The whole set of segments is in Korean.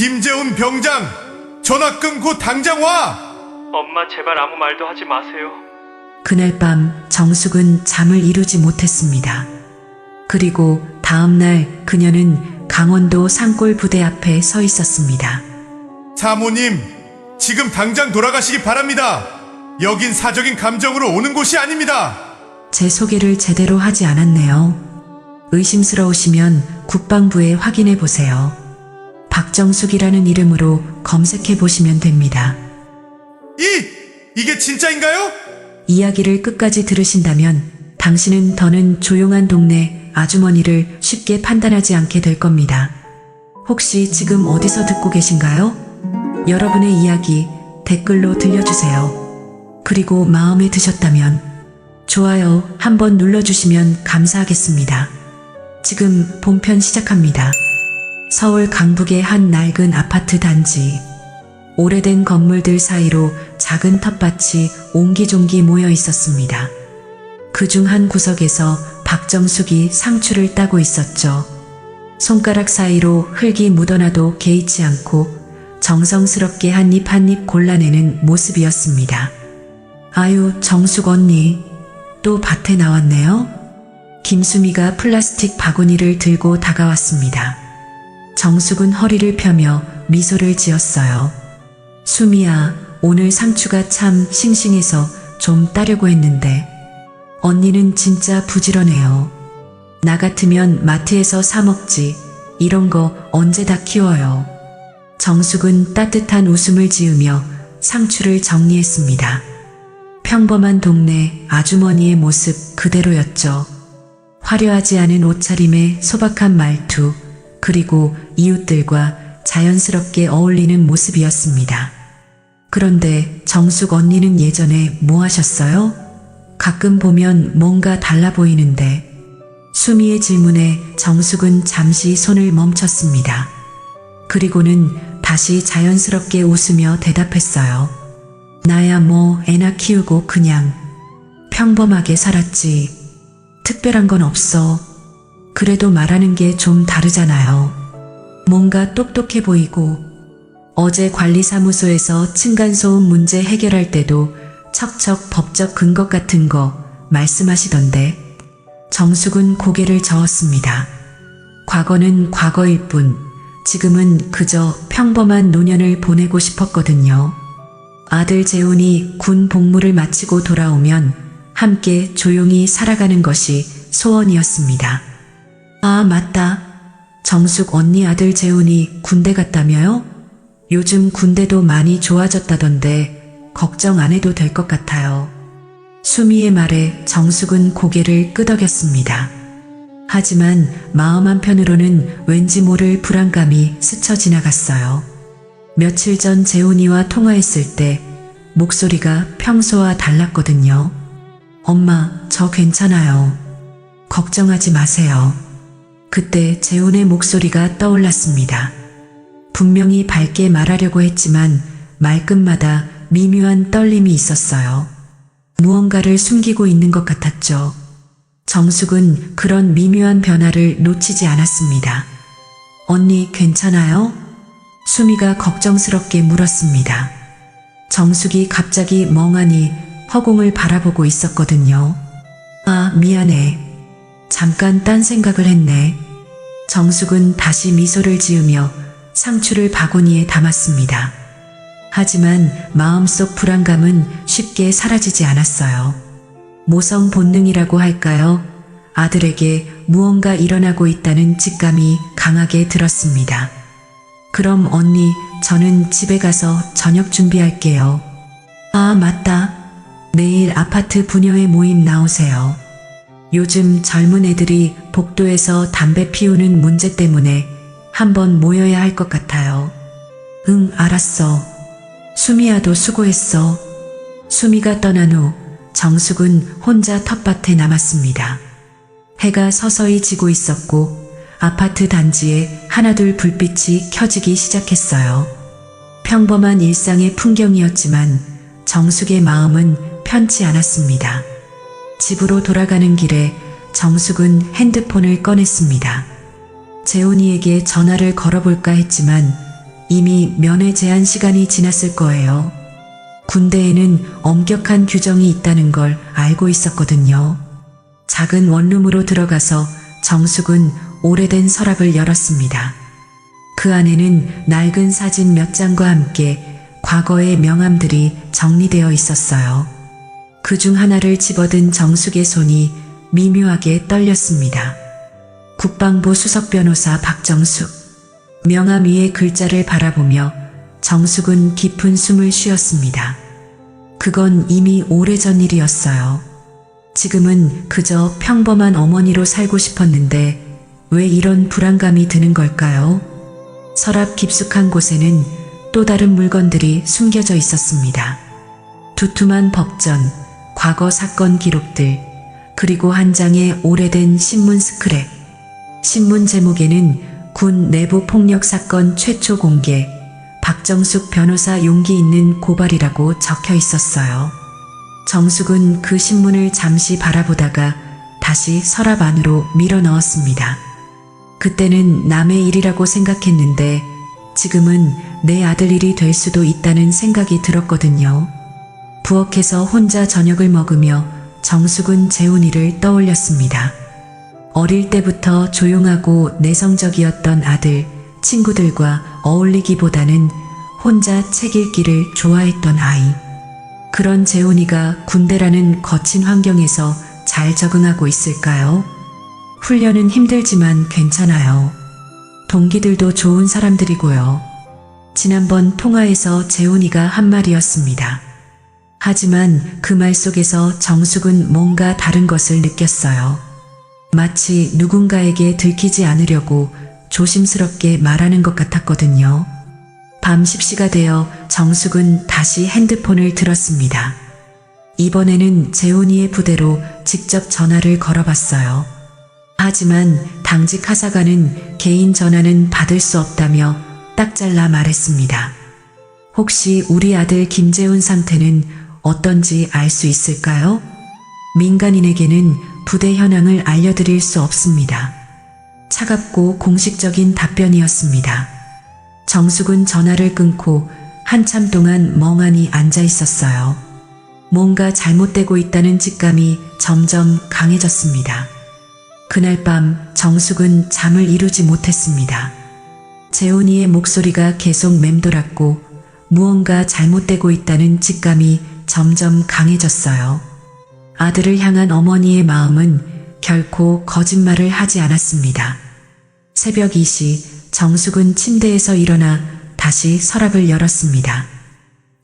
김재훈 병장, 전화 끊고 당장 와! 엄마 제발 아무 말도 하지 마세요. 그날 밤 정숙은 잠을 이루지 못했습니다. 그리고 다음날 그녀는 강원도 산골 부대 앞에 서 있었습니다. 사모님, 지금 당장 돌아가시기 바랍니다. 여긴 사적인 감정으로 오는 곳이 아닙니다. 제 소개를 제대로 하지 않았네요. 의심스러우시면 국방부에 확인해 보세요. 박정숙이라는 이름으로 검색해 보시면 됩니다. 이게 진짜인가요? 이야기를 끝까지 들으신다면 당신은 더는 조용한 동네 아주머니를 쉽게 판단하지 않게 될 겁니다. 혹시 지금 어디서 듣고 계신가요? 여러분의 이야기 댓글로 들려주세요. 그리고 마음에 드셨다면 좋아요 한번 눌러주시면 감사하겠습니다. 지금 본편 시작합니다. 서울 강북의 한 낡은 아파트 단지. 오래된 건물들 사이로 작은 텃밭이 옹기종기 모여 있었습니다. 그중 한 구석에서 박정숙이 상추를 따고 있었죠. 손가락 사이로 흙이 묻어나도 개의치 않고 정성스럽게 한 입 한 입 골라내는 모습이었습니다. 아유, 정숙 언니, 또 밭에 나왔네요? 김수미가 플라스틱 바구니를 들고 다가왔습니다. 정숙은 허리를 펴며 미소를 지었어요. 수미야, 오늘 상추가 참 싱싱해서 좀 따려고 했는데 언니는 진짜 부지런해요. 나 같으면 마트에서 사 먹지. 이런 거 언제 다 키워요. 정숙은 따뜻한 웃음을 지으며 상추를 정리했습니다. 평범한 동네 아주머니의 모습 그대로였죠. 화려하지 않은 옷차림에 소박한 말투, 그리고 이웃들과 자연스럽게 어울리는 모습이었습니다. 그런데 정숙 언니는 예전에 뭐 하셨어요? 가끔 보면 뭔가 달라 보이는데. 수미의 질문에 정숙은 잠시 손을 멈췄습니다. 그리고는 다시 자연스럽게 웃으며 대답했어요. 나야 뭐 애나 키우고 그냥 평범하게 살았지. 특별한 건 없어. 그래도 말하는 게 좀 다르잖아요. 뭔가 똑똑해 보이고. 어제 관리사무소에서 층간소음 문제 해결할 때도 척척 법적 근거 같은 거 말씀하시던데. 정숙은 고개를 저었습니다. 과거는 과거일 뿐 지금은 그저 평범한 노년을 보내고 싶었거든요. 아들 재훈이 군 복무를 마치고 돌아오면 함께 조용히 살아가는 것이 소원이었습니다. 아, 맞다. 정숙 언니 아들 재훈이 군대 갔다며요? 요즘 군대도 많이 좋아졌다던데 걱정 안 해도 될 것 같아요. 수미의 말에 정숙은 고개를 끄덕였습니다. 하지만 마음 한편으로는 왠지 모를 불안감이 스쳐 지나갔어요. 며칠 전 재훈이와 통화했을 때 목소리가 평소와 달랐거든요. 엄마, 저 괜찮아요. 걱정하지 마세요. 그때 재훈의 목소리가 떠올랐습니다. 분명히 밝게 말하려고 했지만 말끝마다 미묘한 떨림이 있었어요. 무언가를 숨기고 있는 것 같았죠. 정숙은 그런 미묘한 변화를 놓치지 않았습니다. 언니 괜찮아요? 수미가 걱정스럽게 물었습니다. 정숙이 갑자기 멍하니 허공을 바라보고 있었거든요. 아, 미안해. 잠깐 딴 생각을 했네. 정숙은 다시 미소를 지으며 상추를 바구니에 담았습니다. 하지만 마음속 불안감은 쉽게 사라지지 않았어요. 모성 본능이라고 할까요? 아들에게 무언가 일어나고 있다는 직감이 강하게 들었습니다. 그럼 언니, 저는 집에 가서 저녁 준비할게요. 아, 맞다. 내일 아파트 부녀회 모임 나오세요. 요즘 젊은 애들이 복도에서 담배 피우는 문제 때문에 한번 모여야 할 것 같아요. 응, 알았어. 수미야도 수고했어. 수미가 떠난 후 정숙은 혼자 텃밭에 남았습니다. 해가 서서히 지고 있었고 아파트 단지에 하나둘 불빛이 켜지기 시작했어요. 평범한 일상의 풍경이었지만 정숙의 마음은 편치 않았습니다. 집으로 돌아가는 길에 정숙은 핸드폰을 꺼냈습니다. 재훈이에게 전화를 걸어볼까 했지만 이미 면회 제한 시간이 지났을 거예요. 군대에는 엄격한 규정이 있다는 걸 알고 있었거든요. 작은 원룸으로 들어가서 정숙은 오래된 서랍을 열었습니다. 그 안에는 낡은 사진 몇 장과 함께 과거의 명함들이 정리되어 있었어요. 그 중 하나를 집어든 정숙의 손이 미묘하게 떨렸습니다. 국방부 수석 변호사 박정숙. 명함 위의 글자를 바라보며 정숙은 깊은 숨을 쉬었습니다. 그건 이미 오래전 일이었어요. 지금은 그저 평범한 어머니로 살고 싶었는데 왜 이런 불안감이 드는 걸까요? 서랍 깊숙한 곳에는 또 다른 물건들이 숨겨져 있었습니다. 두툼한 법전, 과거 사건 기록들, 그리고 한 장의 오래된 신문 스크랩. 신문 제목에는 군 내부 폭력 사건 최초 공개, 박정숙 변호사 용기 있는 고발이라고 적혀 있었어요. 정숙은 그 신문을 잠시 바라보다가 다시 서랍 안으로 밀어 넣었습니다. 그때는 남의 일이라고 생각했는데 지금은 내 아들 일이 될 수도 있다는 생각이 들었거든요. 부엌에서 혼자 저녁을 먹으며 정숙은 재훈이를 떠올렸습니다. 어릴 때부터 조용하고 내성적이었던 아들, 친구들과 어울리기보다는 혼자 책 읽기를 좋아했던 아이. 그런 재훈이가 군대라는 거친 환경에서 잘 적응하고 있을까요? 훈련은 힘들지만 괜찮아요. 동기들도 좋은 사람들이고요. 지난번 통화에서 재훈이가 한 말이었습니다. 하지만 그 말 속에서 정숙은 뭔가 다른 것을 느꼈어요. 마치 누군가에게 들키지 않으려고 조심스럽게 말하는 것 같았거든요. 밤 10시가 되어 정숙은 다시 핸드폰을 들었습니다. 이번에는 재훈이의 부대로 직접 전화를 걸어봤어요. 하지만 당직 하사관은 개인 전화는 받을 수 없다며 딱 잘라 말했습니다. 혹시 우리 아들 김재훈 상태는 어떤지 알 수 있을까요? 민간인에게는 부대 현황을 알려드릴 수 없습니다. 차갑고 공식적인 답변이었습니다. 정숙은 전화를 끊고 한참 동안 멍하니 앉아 있었어요. 뭔가 잘못되고 있다는 직감이 점점 강해졌습니다. 그날 밤 정숙은 잠을 이루지 못했습니다. 재훈이의 목소리가 계속 맴돌았고 무언가 잘못되고 있다는 직감이 점점 강해졌어요. 아들을 향한 어머니의 마음은 결코 거짓말을 하지 않았습니다. 새벽 2시 정숙은 침대에서 일어나 다시 서랍을 열었습니다.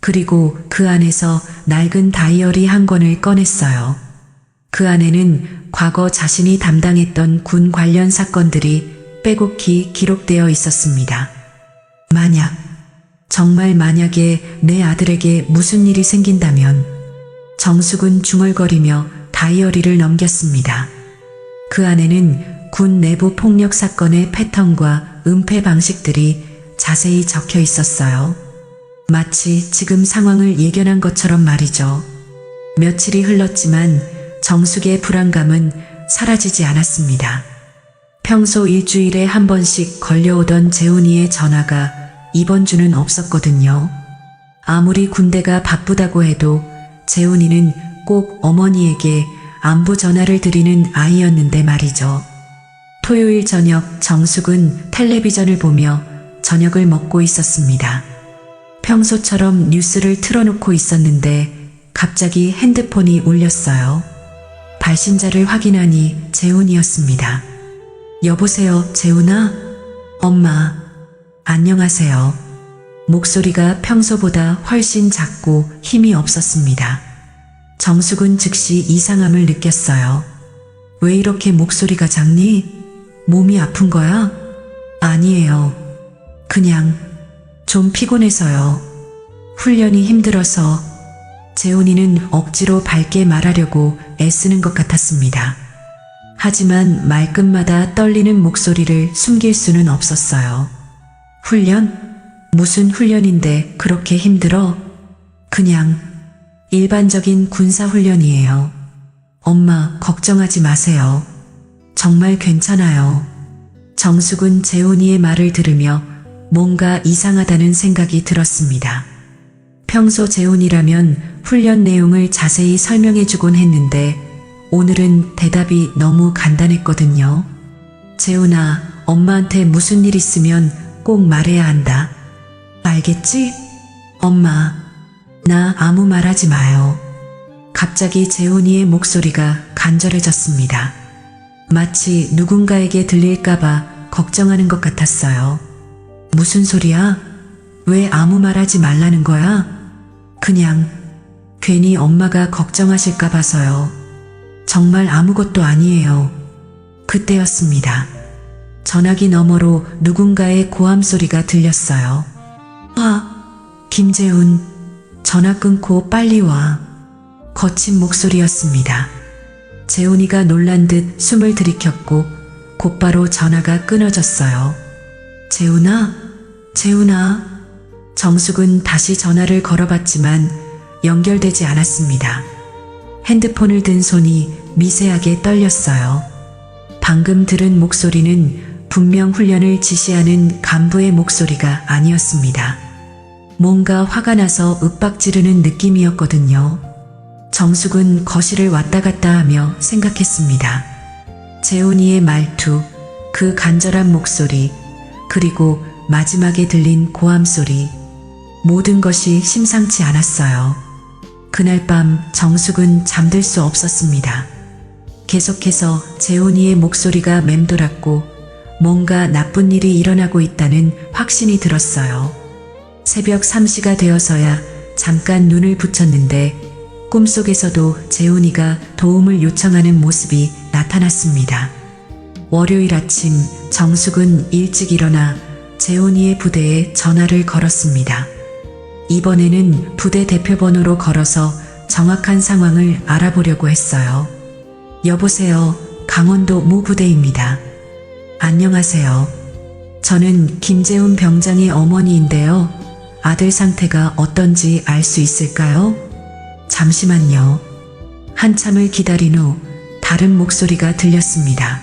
그리고 그 안에서 낡은 다이어리 한 권을 꺼냈어요. 그 안에는 과거 자신이 담당했던 군 관련 사건들이 빼곡히 기록되어 있었습니다. 정말 만약에 내 아들에게 무슨 일이 생긴다면. 정숙은 중얼거리며 다이어리를 넘겼습니다. 그 안에는 군 내부 폭력 사건의 패턴과 은폐 방식들이 자세히 적혀 있었어요. 마치 지금 상황을 예견한 것처럼 말이죠. 며칠이 흘렀지만 정숙의 불안감은 사라지지 않았습니다. 평소 일주일에 한 번씩 걸려오던 재훈이의 전화가 이번 주는 없었거든요. 아무리 군대가 바쁘다고 해도 재훈이는 꼭 어머니에게 안부 전화를 드리는 아이였는데 말이죠. 토요일 저녁 정숙은 텔레비전을 보며 저녁을 먹고 있었습니다. 평소처럼 뉴스를 틀어놓고 있었는데 갑자기 핸드폰이 울렸어요. 발신자를 확인하니 재훈이었습니다. 여보세요, 재훈아? 엄마, 안녕하세요. 목소리가 평소보다 훨씬 작고 힘이 없었습니다. 정숙은 즉시 이상함을 느꼈어요. 왜 이렇게 목소리가 작니? 몸이 아픈 거야? 아니에요. 그냥 좀 피곤해서요. 훈련이 힘들어서. 재훈이는 억지로 밝게 말하려고 애쓰는 것 같았습니다. 하지만 말끝마다 떨리는 목소리를 숨길 수는 없었어요. 훈련? 무슨 훈련인데 그렇게 힘들어? 그냥 일반적인 군사훈련이에요. 엄마, 걱정하지 마세요. 정말 괜찮아요. 정숙은 재훈이의 말을 들으며 뭔가 이상하다는 생각이 들었습니다. 평소 재훈이라면 훈련 내용을 자세히 설명해주곤 했는데 오늘은 대답이 너무 간단했거든요. 재훈아, 엄마한테 무슨 일 있으면 꼭 말해야 한다. 알겠지? 엄마, 나 아무 말 하지 마요. 갑자기 재훈이의 목소리가 간절해졌습니다. 마치 누군가에게 들릴까봐 걱정하는 것 같았어요. 무슨 소리야? 왜 아무 말 하지 말라는 거야? 그냥 괜히 엄마가 걱정하실까 봐서요. 정말 아무것도 아니에요. 그때였습니다. 전화기 너머로 누군가의 고함 소리가 들렸어요. 김재훈, 전화 끊고 빨리 와. 거친 목소리였습니다. 재훈이가 놀란 듯 숨을 들이켰고 곧바로 전화가 끊어졌어요. 재훈아? 정숙은 다시 전화를 걸어봤지만 연결되지 않았습니다. 핸드폰을 든 손이 미세하게 떨렸어요. 방금 들은 목소리는 분명 훈련을 지시하는 간부의 목소리가 아니었습니다. 뭔가 화가 나서 윽박지르는 느낌이었거든요. 정숙은 거실을 왔다 갔다 하며 생각했습니다. 재훈이의 말투, 그 간절한 목소리, 그리고 마지막에 들린 고함 소리, 모든 것이 심상치 않았어요. 그날 밤 정숙은 잠들 수 없었습니다. 계속해서 재훈이의 목소리가 맴돌았고 뭔가 나쁜 일이 일어나고 있다는 확신이 들었어요. 새벽 3시가 되어서야 잠깐 눈을 붙였는데 꿈속에서도 재훈이가 도움을 요청하는 모습이 나타났습니다. 월요일 아침 정숙은 일찍 일어나 재훈이의 부대에 전화를 걸었습니다. 이번에는 부대 대표번호로 걸어서 정확한 상황을 알아보려고 했어요. 여보세요, 강원도 모 부대입니다. 안녕하세요. 저는 김재훈 병장의 어머니인데요. 아들 상태가 어떤지 알 수 있을까요? 잠시만요. 한참을 기다린 후 다른 목소리가 들렸습니다.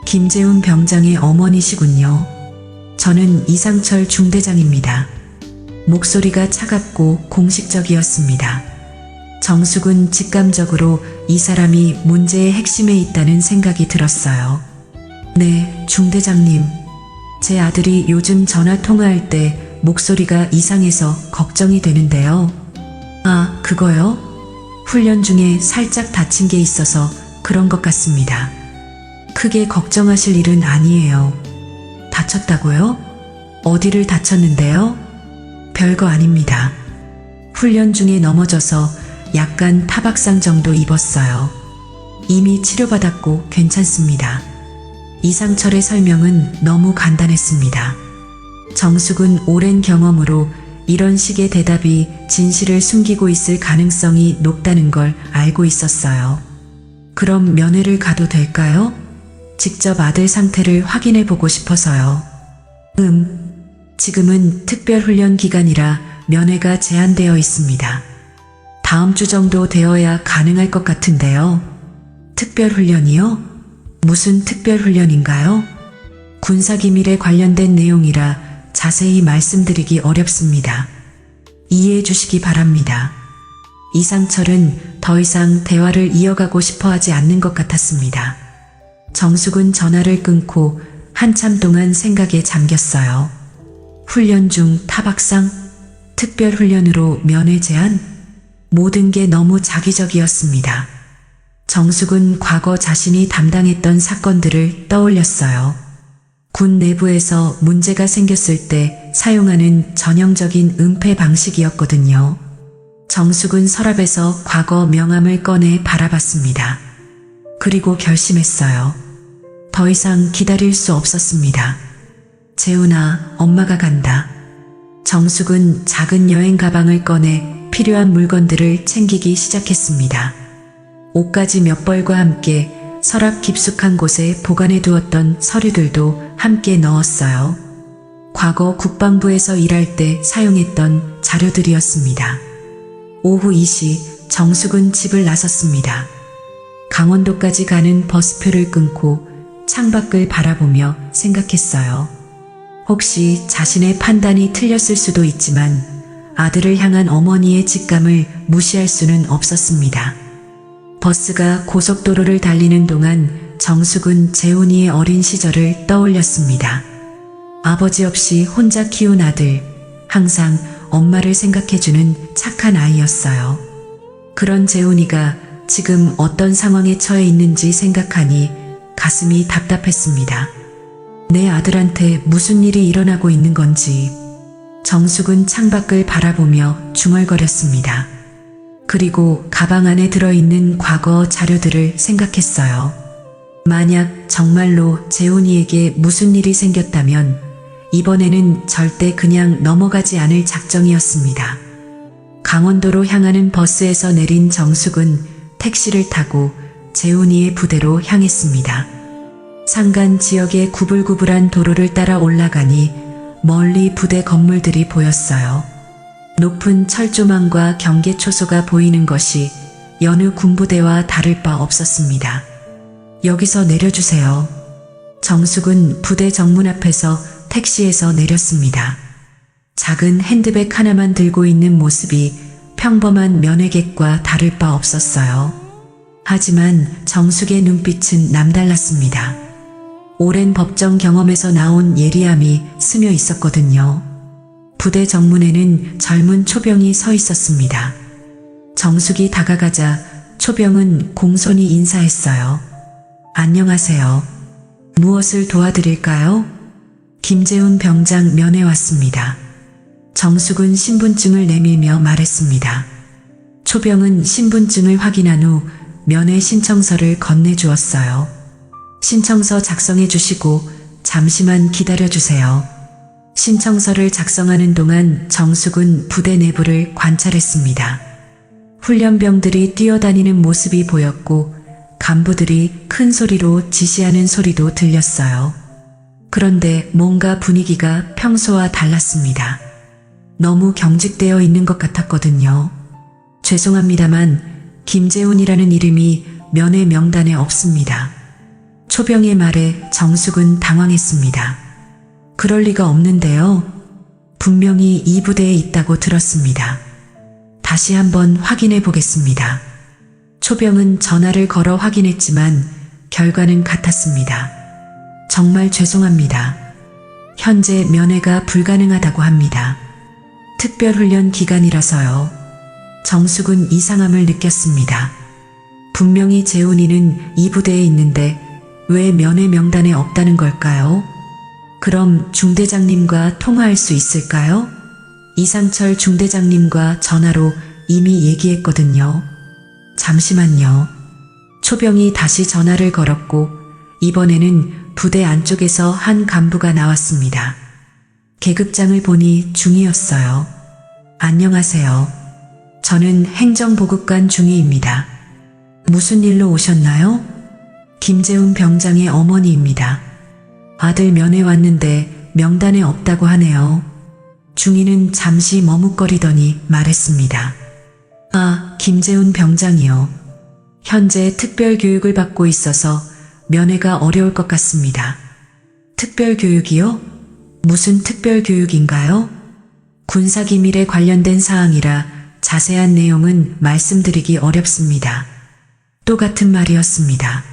김재훈 병장의 어머니시군요. 저는 이상철 중대장입니다. 목소리가 차갑고 공식적이었습니다. 정숙은 직감적으로 이 사람이 문제의 핵심에 있다는 생각이 들었어요. 네, 중대장님. 제 아들이 요즘 전화 통화할 때 목소리가 이상해서 걱정이 되는데요. 아, 그거요? 훈련 중에 살짝 다친 게 있어서 그런 것 같습니다. 크게 걱정하실 일은 아니에요. 다쳤다고요? 어디를 다쳤는데요? 별거 아닙니다. 훈련 중에 넘어져서 약간 타박상 정도 입었어요. 이미 치료받았고 괜찮습니다. 이상철의 설명은 너무 간단했습니다. 정숙은 오랜 경험으로 이런 식의 대답이 진실을 숨기고 있을 가능성이 높다는 걸 알고 있었어요. 그럼 면회를 가도 될까요? 직접 아들 상태를 확인해 보고 싶어서요. 지금은 특별훈련 기간이라 면회가 제한되어 있습니다. 다음 주 정도 되어야 가능할 것 같은데요. 특별훈련이요? 무슨 특별훈련인가요? 군사기밀에 관련된 내용이라 자세히 말씀드리기 어렵습니다. 이해해 주시기 바랍니다. 이상철은 더 이상 대화를 이어가고 싶어 하지 않는 것 같았습니다. 정숙은 전화를 끊고 한참 동안 생각에 잠겼어요. 훈련 중 타박상? 특별훈련으로 면회 제한? 모든 게 너무 자기적이었습니다. 정숙은 과거 자신이 담당했던 사건들을 떠올렸어요. 군 내부에서 문제가 생겼을 때 사용하는 전형적인 은폐 방식이었거든요. 정숙은 서랍에서 과거 명함을 꺼내 바라봤습니다. 그리고 결심했어요. 더 이상 기다릴 수 없었습니다. 재훈아, 엄마가 간다. 정숙은 작은 여행 가방을 꺼내 필요한 물건들을 챙기기 시작했습니다. 옷가지 몇 벌과 함께 서랍 깊숙한 곳에 보관해 두었던 서류들도 함께 넣었어요. 과거 국방부에서 일할 때 사용했던 자료들이었습니다. 오후 2시 정숙은 집을 나섰습니다. 강원도까지 가는 버스표를 끊고 창밖을 바라보며 생각했어요. 혹시 자신의 판단이 틀렸을 수도 있지만 아들을 향한 어머니의 직감을 무시할 수는 없었습니다. 버스가 고속도로를 달리는 동안 정숙은 재훈이의 어린 시절을 떠올렸습니다. 아버지 없이 혼자 키운 아들, 항상 엄마를 생각해주는 착한 아이였어요. 그런 재훈이가 지금 어떤 상황에 처해 있는지 생각하니 가슴이 답답했습니다. 내 아들한테 무슨 일이 일어나고 있는 건지. 정숙은 창밖을 바라보며 중얼거렸습니다. 그리고 가방 안에 들어있는 과거 자료들을 생각했어요. 만약 정말로 재훈이에게 무슨 일이 생겼다면 이번에는 절대 그냥 넘어가지 않을 작정이었습니다. 강원도로 향하는 버스에서 내린 정숙은 택시를 타고 재훈이의 부대로 향했습니다. 산간 지역의 구불구불한 도로를 따라 올라가니 멀리 부대 건물들이 보였어요. 높은 철조망과 경계초소가 보이는 것이 여느 군부대와 다를 바 없었습니다. 여기서 내려주세요. 정숙은 부대 정문 앞에서 택시에서 내렸습니다. 작은 핸드백 하나만 들고 있는 모습이 평범한 면회객과 다를 바 없었어요. 하지만 정숙의 눈빛은 남달랐습니다. 오랜 법정 경험에서 나온 예리함이 스며 있었거든요. 부대 정문에는 젊은 초병이 서 있었습니다. 정숙이 다가가자 초병은 공손히 인사했어요. 안녕하세요. 무엇을 도와드릴까요? 김재훈 병장 면회 왔습니다. 정숙은 신분증을 내밀며 말했습니다. 초병은 신분증을 확인한 후 면회 신청서를 건네주었어요. 신청서 작성해 주시고 잠시만 기다려 주세요. 신청서를 작성하는 동안 정숙은 부대 내부를 관찰했습니다. 훈련병들이 뛰어다니는 모습이 보였고 간부들이 큰 소리로 지시하는 소리도 들렸어요. 그런데 뭔가 분위기가 평소와 달랐습니다. 너무 경직되어 있는 것 같았거든요. 죄송합니다만 김재훈이라는 이름이 면회 명단에 없습니다. 초병의 말에 정숙은 당황했습니다. 그럴 리가 없는데요. 분명히 이 부대에 있다고 들었습니다. 다시 한번 확인해 보겠습니다. 초병은 전화를 걸어 확인했지만 결과는 같았습니다. 정말 죄송합니다. 현재 면회가 불가능하다고 합니다. 특별훈련 기간이라서요. 정숙은 이상함을 느꼈습니다. 분명히 재훈이는 이 부대에 있는데 왜 면회 명단에 없다는 걸까요? 그럼 중대장님과 통화할 수 있을까요? 이상철 중대장님과 전화로 이미 얘기했거든요. 잠시만요. 초병이 다시 전화를 걸었고 이번에는 부대 안쪽에서 한 간부가 나왔습니다. 계급장을 보니 중위였어요. 안녕하세요. 저는 행정보급관 중위입니다. 무슨 일로 오셨나요? 김재훈 병장의 어머니입니다. 아들 면회 왔는데 명단에 없다고 하네요. 중위는 잠시 머뭇거리더니 말했습니다. 아, 김재훈 병장이요. 현재 특별교육을 받고 있어서 면회가 어려울 것 같습니다. 특별교육이요? 무슨 특별교육인가요? 군사기밀에 관련된 사항이라 자세한 내용은 말씀드리기 어렵습니다. 또 같은 말이었습니다.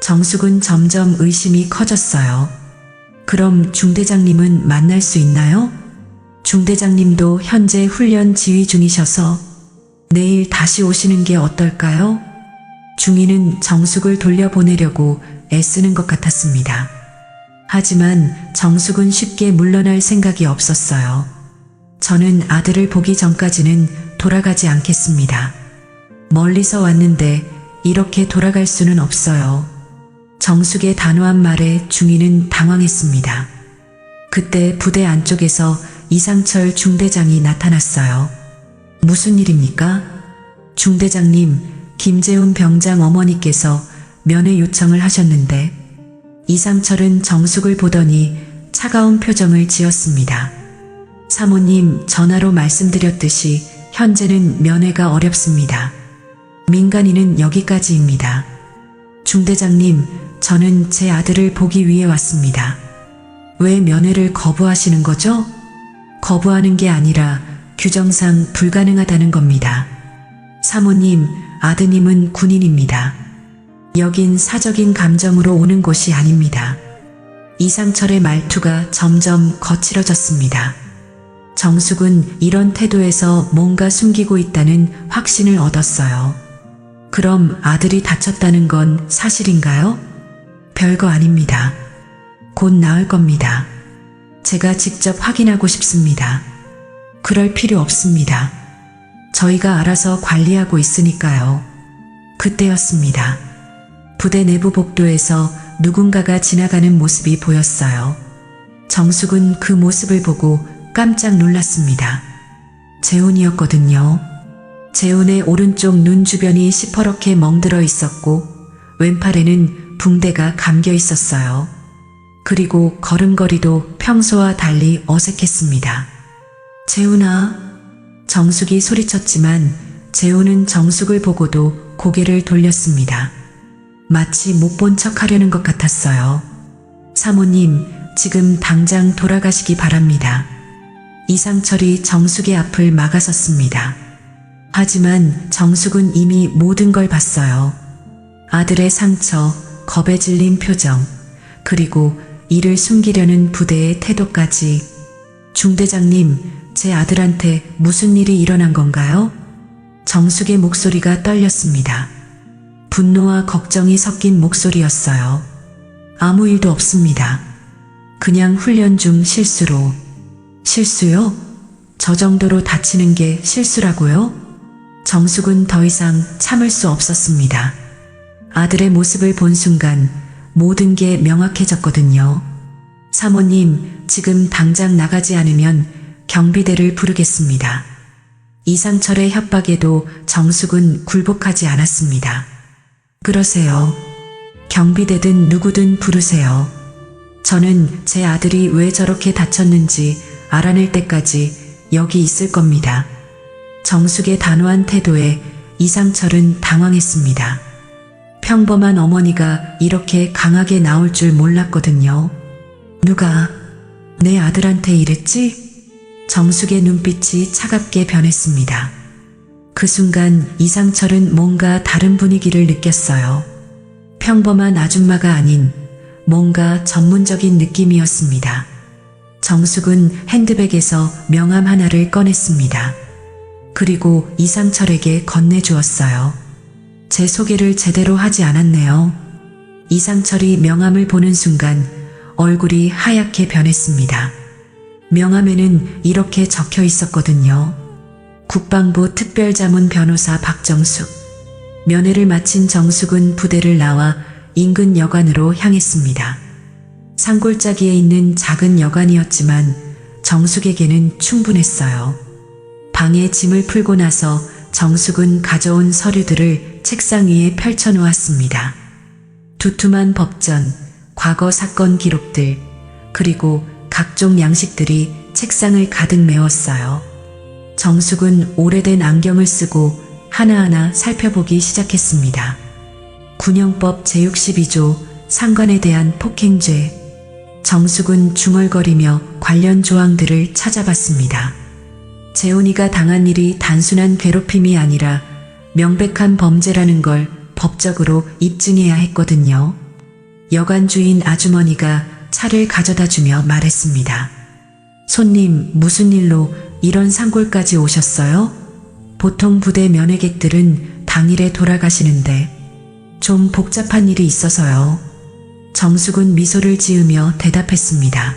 정숙은 점점 의심이 커졌어요. 그럼 중대장님은 만날 수 있나요? 중대장님도 현재 훈련 지휘 중이셔서 내일 다시 오시는 게 어떨까요? 중위는 정숙을 돌려보내려고 애쓰는 것 같았습니다. 하지만 정숙은 쉽게 물러날 생각이 없었어요. 저는 아들을 보기 전까지는 돌아가지 않겠습니다. 멀리서 왔는데 이렇게 돌아갈 수는 없어요. 정숙의 단호한 말에 중위는 당황했습니다. 그때 부대 안쪽에서 이상철 중대장이 나타났어요. 무슨 일입니까? 중대장님, 김재훈 병장 어머니께서 면회 요청을 하셨는데. 이상철은 정숙을 보더니 차가운 표정을 지었습니다. 사모님, 전화로 말씀드렸듯이 현재는 면회가 어렵습니다. 민간인은 여기까지입니다. 중대장님, 저는 제 아들을 보기 위해 왔습니다. 왜 면회를 거부하시는 거죠? 거부하는 게 아니라 규정상 불가능하다는 겁니다. 사모님, 아드님은 군인입니다. 여긴 사적인 감정으로 오는 곳이 아닙니다. 이상철의 말투가 점점 거칠어졌습니다. 정숙은 이런 태도에서 뭔가 숨기고 있다는 확신을 얻었어요. 그럼 아들이 다쳤다는 건 사실인가요? 별거 아닙니다. 곧 나을 겁니다. 제가 직접 확인하고 싶습니다. 그럴 필요 없습니다. 저희가 알아서 관리하고 있으니까요. 그때였습니다. 부대 내부 복도에서 누군가가 지나가는 모습이 보였어요. 정숙은 그 모습을 보고 깜짝 놀랐습니다. 재훈이었거든요. 재훈의 오른쪽 눈 주변이 시퍼렇게 멍들어 있었고 왼팔에는 붕대가 감겨 있었어요. 그리고 걸음걸이도 평소와 달리 어색했습니다. 재훈아. 정숙이 소리쳤지만 재훈은 정숙을 보고도 고개를 돌렸습니다. 마치 못 본 척 하려는 것 같았어요. 사모님, 지금 당장 돌아가시기 바랍니다. 이상철이 정숙의 앞을 막아섰습니다. 하지만 정숙은 이미 모든 걸 봤어요. 아들의 상처, 겁에 질린 표정, 그리고 이를 숨기려는 부대의 태도까지. 중대장님, 제 아들한테 무슨 일이 일어난 건가요? 정숙의 목소리가 떨렸습니다. 분노와 걱정이 섞인 목소리였어요. 아무 일도 없습니다. 그냥 훈련 중 실수로. 실수요? 저 정도로 다치는 게 실수라고요? 정숙은 더 이상 참을 수 없었습니다. 아들의 모습을 본 순간 모든 게 명확해졌거든요. 사모님, 지금 당장 나가지 않으면 경비대를 부르겠습니다. 이상철의 협박에도 정숙은 굴복하지 않았습니다. 그러세요. 경비대든 누구든 부르세요. 저는 제 아들이 왜 저렇게 다쳤는지 알아낼 때까지 여기 있을 겁니다. 정숙의 단호한 태도에 이상철은 당황했습니다. 평범한 어머니가 이렇게 강하게 나올 줄 몰랐거든요. 누가 내 아들한테 이랬지? 정숙의 눈빛이 차갑게 변했습니다. 그 순간 이상철은 뭔가 다른 분위기를 느꼈어요. 평범한 아줌마가 아닌 뭔가 전문적인 느낌이었습니다. 정숙은 핸드백에서 명함 하나를 꺼냈습니다. 그리고 이상철에게 건네주었어요. 제 소개를 제대로 하지 않았네요. 이상철이 명함을 보는 순간 얼굴이 하얗게 변했습니다. 명함에는 이렇게 적혀 있었거든요. 국방부 특별자문 변호사 박정숙. 면회를 마친 정숙은 부대를 나와 인근 여관으로 향했습니다. 산골짜기에 있는 작은 여관이었지만 정숙에게는 충분했어요. 방에 짐을 풀고 나서 정숙은 가져온 서류들을 책상 위에 펼쳐놓았습니다. 두툼한 법전, 과거 사건 기록들, 그리고 각종 양식들이 책상을 가득 메웠어요. 정숙은 오래된 안경을 쓰고 하나하나 살펴보기 시작했습니다. 군형법 제62조 상관에 대한 폭행죄. 정숙은 중얼거리며 관련 조항들을 찾아봤습니다. 재훈이가 당한 일이 단순한 괴롭힘이 아니라 명백한 범죄라는 걸 법적으로 입증해야 했거든요. 여관 주인 아주머니가 차를 가져다주며 말했습니다. 손님, 무슨 일로 이런 산골까지 오셨어요? 보통 부대 면회객들은 당일에 돌아가시는데 좀 복잡한 일이 있어서요. 정숙은 미소를 지으며 대답했습니다.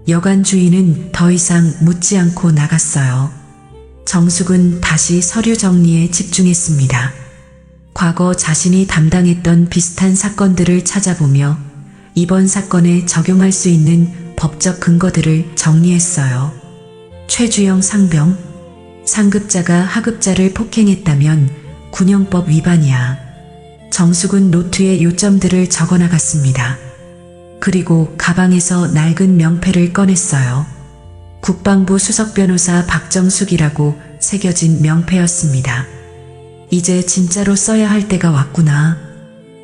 여관 주인은 더 이상 묻지 않고 나갔어요. 정숙은 다시 서류 정리에 집중했습니다. 과거 자신이 담당했던 비슷한 사건들을 찾아보며 이번 사건에 적용할 수 있는 법적 근거들을 정리했어요. 최주영 상병, 상급자가 하급자를 폭행했다면 군형법 위반이야. 정숙은 노트에 요점들을 적어나갔습니다. 그리고 가방에서 낡은 명패를 꺼냈어요. 국방부 수석변호사 박정숙이라고 새겨진 명패였습니다. 이제 진짜로 써야 할 때가 왔구나.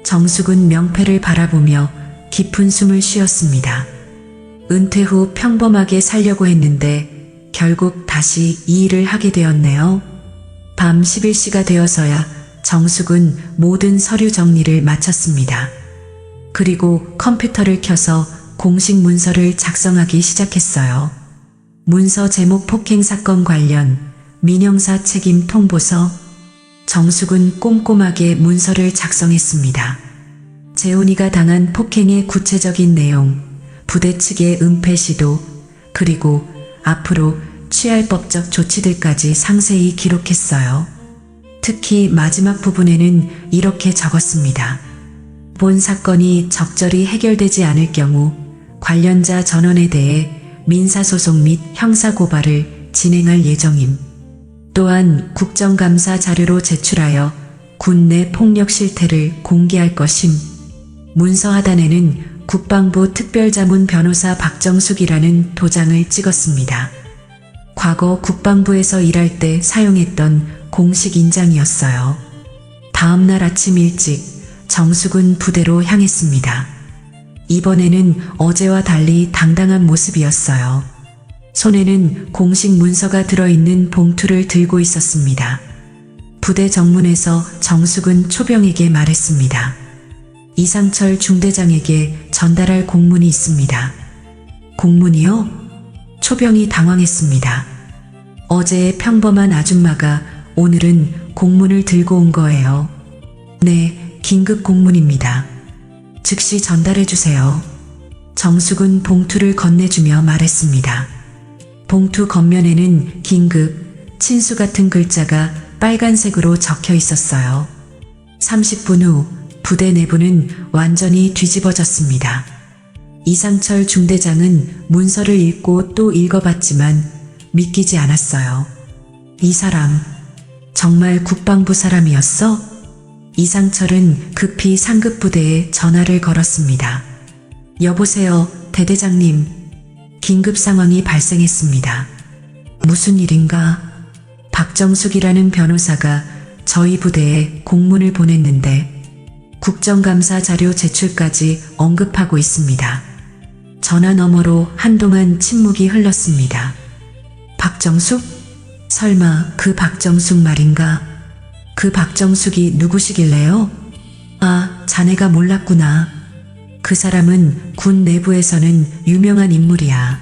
정숙은 명패를 바라보며 깊은 숨을 쉬었습니다. 은퇴 후 평범하게 살려고 했는데 결국 다시 이 일을 하게 되었네요. 밤 11시가 되어서야 정숙은 모든 서류 정리를 마쳤습니다. 그리고 컴퓨터를 켜서 공식 문서를 작성하기 시작했어요. 문서 제목 폭행 사건 관련 민형사 책임 통보서. 정숙은 꼼꼼하게 문서를 작성했습니다. 재훈이가 당한 폭행의 구체적인 내용, 부대 측의 은폐 시도, 그리고 앞으로 취할 법적 조치들까지 상세히 기록했어요. 특히 마지막 부분에는 이렇게 적었습니다. 본 사건이 적절히 해결되지 않을 경우 관련자 전원에 대해 민사소송 및 형사고발을 진행할 예정임. 또한 국정감사 자료로 제출하여 군 내 폭력 실태를 공개할 것임. 문서 하단에는 국방부 특별자문 변호사 박정숙이라는 도장을 찍었습니다. 과거 국방부에서 일할 때 사용했던 공식 인장이었어요. 다음 날 아침 일찍 정숙은 부대로 향했습니다. 이번에는 어제와 달리 당당한 모습이었어요. 손에는 공식 문서가 들어있는 봉투를 들고 있었습니다. 부대 정문에서 정숙은 초병에게 말했습니다. 이상철 중대장에게 전달할 공문이 있습니다. 공문이요? 초병이 당황했습니다. 어제의 평범한 아줌마가 오늘은 공문을 들고 온 거예요. 네, 긴급 공문입니다. 즉시 전달해 주세요. 정숙은 봉투를 건네주며 말했습니다. 봉투 겉면에는 긴급, 친수 같은 글자가 빨간색으로 적혀 있었어요. 30분 후 부대 내부는 완전히 뒤집어졌습니다. 이상철 중대장은 문서를 읽고 또 읽어봤지만 믿기지 않았어요. 이 사람, 정말 국방부 사람이었어? 이상철은 급히 상급부대에 전화를 걸었습니다. 여보세요, 대대장님. 긴급 상황이 발생했습니다. 무슨 일인가? 박정숙이라는 변호사가 저희 부대에 공문을 보냈는데 국정감사 자료 제출까지 언급하고 있습니다. 전화 너머로 한동안 침묵이 흘렀습니다. 박정숙? 설마 그 박정숙 말인가? 그 박정숙이 누구시길래요? 아, 자네가 몰랐구나. 그 사람은 군 내부에서는 유명한 인물이야.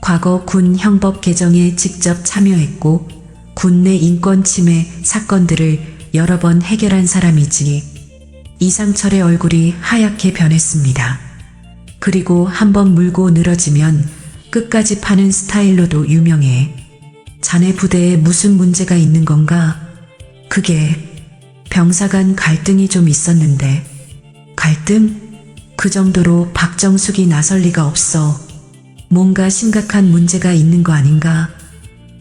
과거 군 형법 개정에 직접 참여했고 군 내 인권 침해 사건들을 여러 번 해결한 사람이지. 이상철의 얼굴이 하얗게 변했습니다. 그리고 한번 물고 늘어지면 끝까지 파는 스타일로도 유명해. 자네 부대에 무슨 문제가 있는 건가? 그게 병사 간 갈등이 좀 있었는데. 갈등? 그 정도로 박정숙이 나설 리가 없어. 뭔가 심각한 문제가 있는 거 아닌가?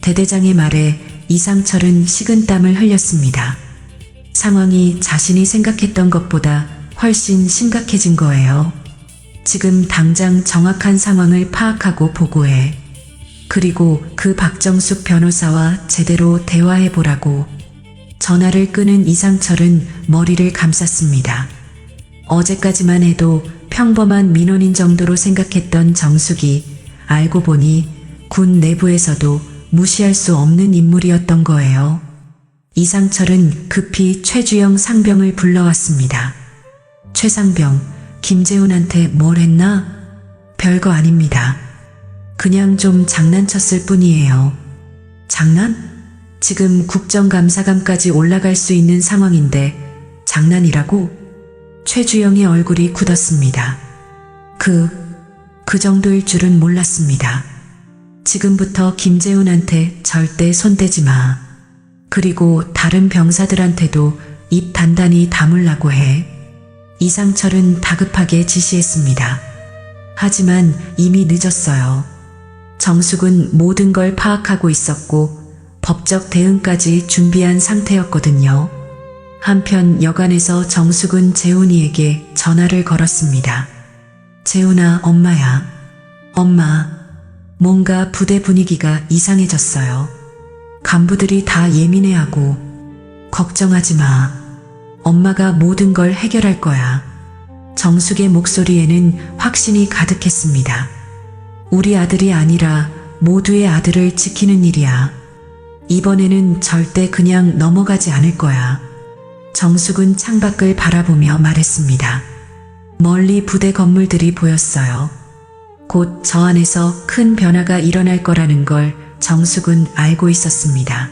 대대장의 말에 이상철은 식은땀을 흘렸습니다. 상황이 자신이 생각했던 것보다 훨씬 심각해진 거예요. 지금 당장 정확한 상황을 파악하고 보고해. 그리고 그 박정숙 변호사와 제대로 대화해보라고. 전화를 끄는 이상철은 머리를 감쌌습니다. 어제까지만 해도 평범한 민원인 정도로 생각했던 정숙이 알고 보니 군 내부에서도 무시할 수 없는 인물이었던 거예요. 이상철은 급히 최주영 상병을 불러왔습니다. 최상병, 김재훈한테 뭘 했나? 별거 아닙니다. 그냥 좀 장난쳤을 뿐이에요. 장난? 지금 국정감사관까지 올라갈 수 있는 상황인데 장난이라고? 최주영의 얼굴이 굳었습니다. 그 정도일 줄은 몰랐습니다. 지금부터 김재훈한테 절대 손대지 마. 그리고 다른 병사들한테도 입 단단히 다물라고 해. 이상철은 다급하게 지시했습니다. 하지만 이미 늦었어요. 정숙은 모든 걸 파악하고 있었고 법적 대응까지 준비한 상태였거든요. 한편 여관에서 정숙은 재훈이에게 전화를 걸었습니다. 재훈아, 엄마야. 엄마, 뭔가 부대 분위기가 이상해졌어요. 간부들이 다 예민해하고. 걱정하지 마. 엄마가 모든 걸 해결할 거야. 정숙의 목소리에는 확신이 가득했습니다. 우리 아들이 아니라 모두의 아들을 지키는 일이야. 이번에는 절대 그냥 넘어가지 않을 거야. 정숙은 창밖을 바라보며 말했습니다. 멀리 부대 건물들이 보였어요. 곧 저 안에서 큰 변화가 일어날 거라는 걸 정숙은 알고 있었습니다.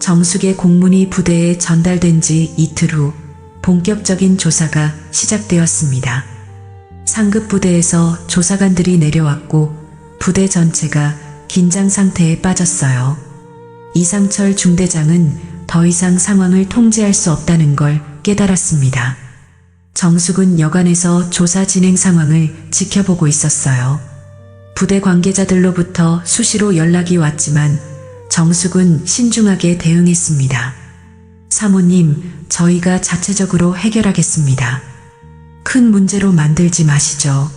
정숙의 공문이 부대에 전달된 지 이틀 후 본격적인 조사가 시작되었습니다. 상급 부대에서 조사관들이 내려왔고 부대 전체가 긴장 상태에 빠졌어요. 이상철 중대장은 더 이상 상황을 통제할 수 없다는 걸 깨달았습니다. 정숙은 여관에서 조사 진행 상황을 지켜보고 있었어요. 부대 관계자들로부터 수시로 연락이 왔지만 정숙은 신중하게 대응했습니다. 사모님, 저희가 자체적으로 해결하겠습니다. 큰 문제로 만들지 마시죠.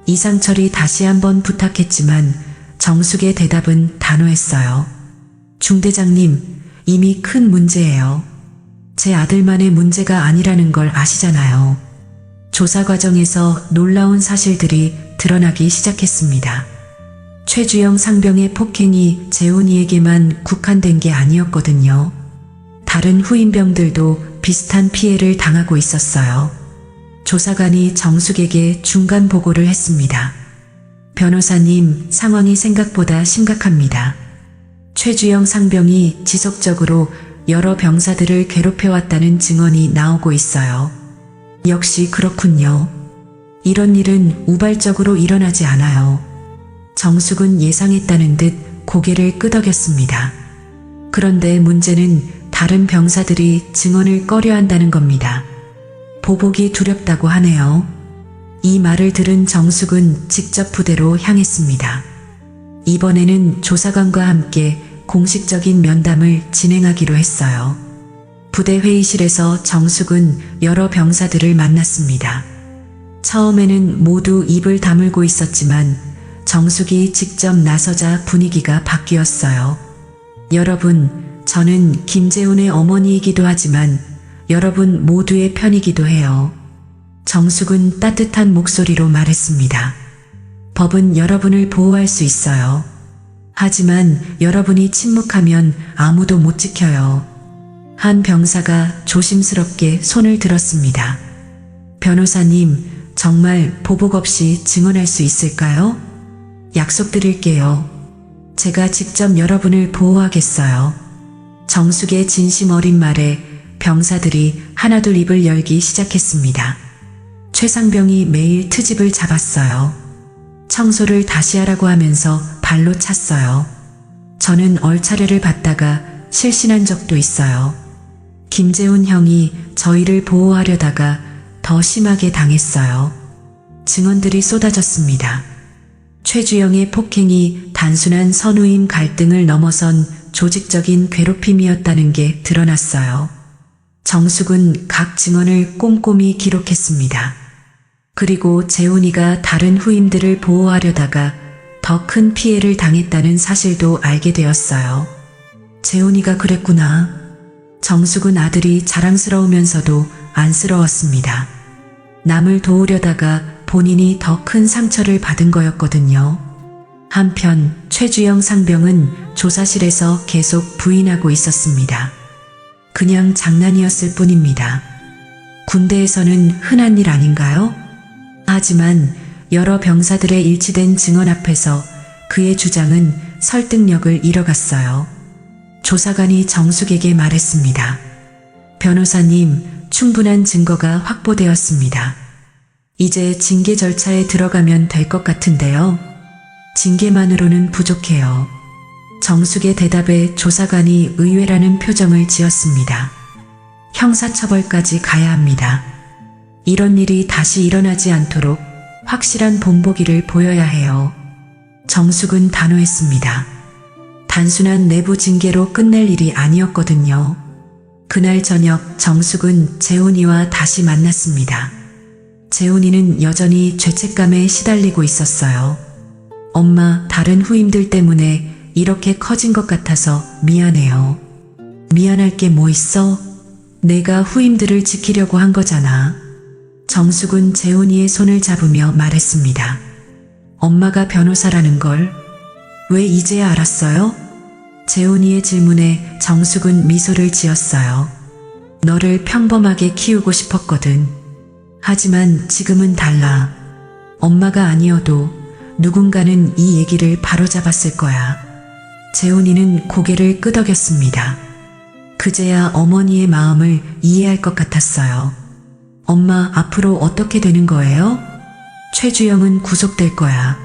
이상철이 다시 한번 부탁했지만 정숙의 대답은 단호했어요. 중대장님, 이미 큰 문제예요. 제 아들만의 문제가 아니라는 걸 아시잖아요. 조사 과정에서 놀라운 사실들이 드러나기 시작했습니다. 최주영 상병의 폭행이 재훈이에게만 국한된 게 아니었거든요. 다른 후임병들도 비슷한 피해를 당하고 있었어요. 조사관이 정숙에게 중간 보고를 했습니다. 변호사님, 상황이 생각보다 심각합니다. 최주영 상병이 지속적으로 여러 병사들을 괴롭혀왔다는 증언이 나오고 있어요. 역시 그렇군요. 이런 일은 우발적으로 일어나지 않아요. 정숙은 예상했다는 듯 고개를 끄덕였습니다. 그런데 문제는 다른 병사들이 증언을 꺼려한다는 겁니다. 보복이 두렵다고 하네요. 이 말을 들은 정숙은 직접 부대로 향했습니다. 이번에는 조사관과 함께 공식적인 면담을 진행하기로 했어요. 부대 회의실에서 정숙은 여러 병사들을 만났습니다. 처음에는 모두 입을 다물고 있었지만 정숙이 직접 나서자 분위기가 바뀌었어요. 여러분, 저는 김재훈의 어머니이기도 하지만 여러분 모두의 편이기도 해요. 정숙은 따뜻한 목소리로 말했습니다. 법은 여러분을 보호할 수 있어요. 하지만 여러분이 침묵하면 아무도 못 지켜요. 한 병사가 조심스럽게 손을 들었습니다. 변호사님, 정말 보복 없이 증언할 수 있을까요? 약속드릴게요. 제가 직접 여러분을 보호하겠어요. 정숙의 진심 어린 말에 병사들이 하나둘 입을 열기 시작했습니다. 최상병이 매일 트집을 잡았어요. 청소를 다시 하라고 하면서 발로 찼어요. 저는 얼차례를 받다가 실신한 적도 있어요. 김재훈 형이 저희를 보호하려다가 더 심하게 당했어요. 증언들이 쏟아졌습니다. 최주영의 폭행이 단순한 선후임 갈등을 넘어선 조직적인 괴롭힘이었다는 게 드러났어요. 정숙은 각 증언을 꼼꼼히 기록했습니다. 그리고 재훈이가 다른 후임들을 보호하려다가 더 큰 피해를 당했다는 사실도 알게 되었어요. 재훈이가 그랬구나. 정숙은 아들이 자랑스러우면서도 안쓰러웠습니다. 남을 도우려다가 본인이 더 큰 상처를 받은 거였거든요. 한편 최주영 상병은 조사실에서 계속 부인하고 있었습니다. 그냥 장난이었을 뿐입니다. 군대에서는 흔한 일 아닌가요? 하지만 여러 병사들의 일치된 증언 앞에서 그의 주장은 설득력을 잃어갔어요. 조사관이 정숙에게 말했습니다. 변호사님, 충분한 증거가 확보되었습니다. 이제 징계 절차에 들어가면 될 것 같은데요. 징계만으로는 부족해요. 정숙의 대답에 조사관이 의외라는 표정을 지었습니다. 형사처벌까지 가야 합니다. 이런 일이 다시 일어나지 않도록 확실한 본보기를 보여야 해요. 정숙은 단호했습니다. 단순한 내부 징계로 끝낼 일이 아니었거든요. 그날 저녁 정숙은 재훈이와 다시 만났습니다. 재훈이는 여전히 죄책감에 시달리고 있었어요. 엄마, 다른 후임들 때문에 이렇게 커진 것 같아서 미안해요. 미안할 게 뭐 있어? 내가 후임들을 지키려고 한 거잖아. 정숙은 재훈이의 손을 잡으며 말했습니다. 엄마가 변호사라는 걸 왜 이제야 알았어요? 재훈이의 질문에 정숙은 미소를 지었어요. 너를 평범하게 키우고 싶었거든. 하지만 지금은 달라. 엄마가 아니어도 누군가는 이 얘기를 바로잡았을 거야. 재훈이는 고개를 끄덕였습니다. 그제야 어머니의 마음을 이해할 것 같았어요. 엄마, 앞으로 어떻게 되는 거예요? 최주영은 구속될 거야.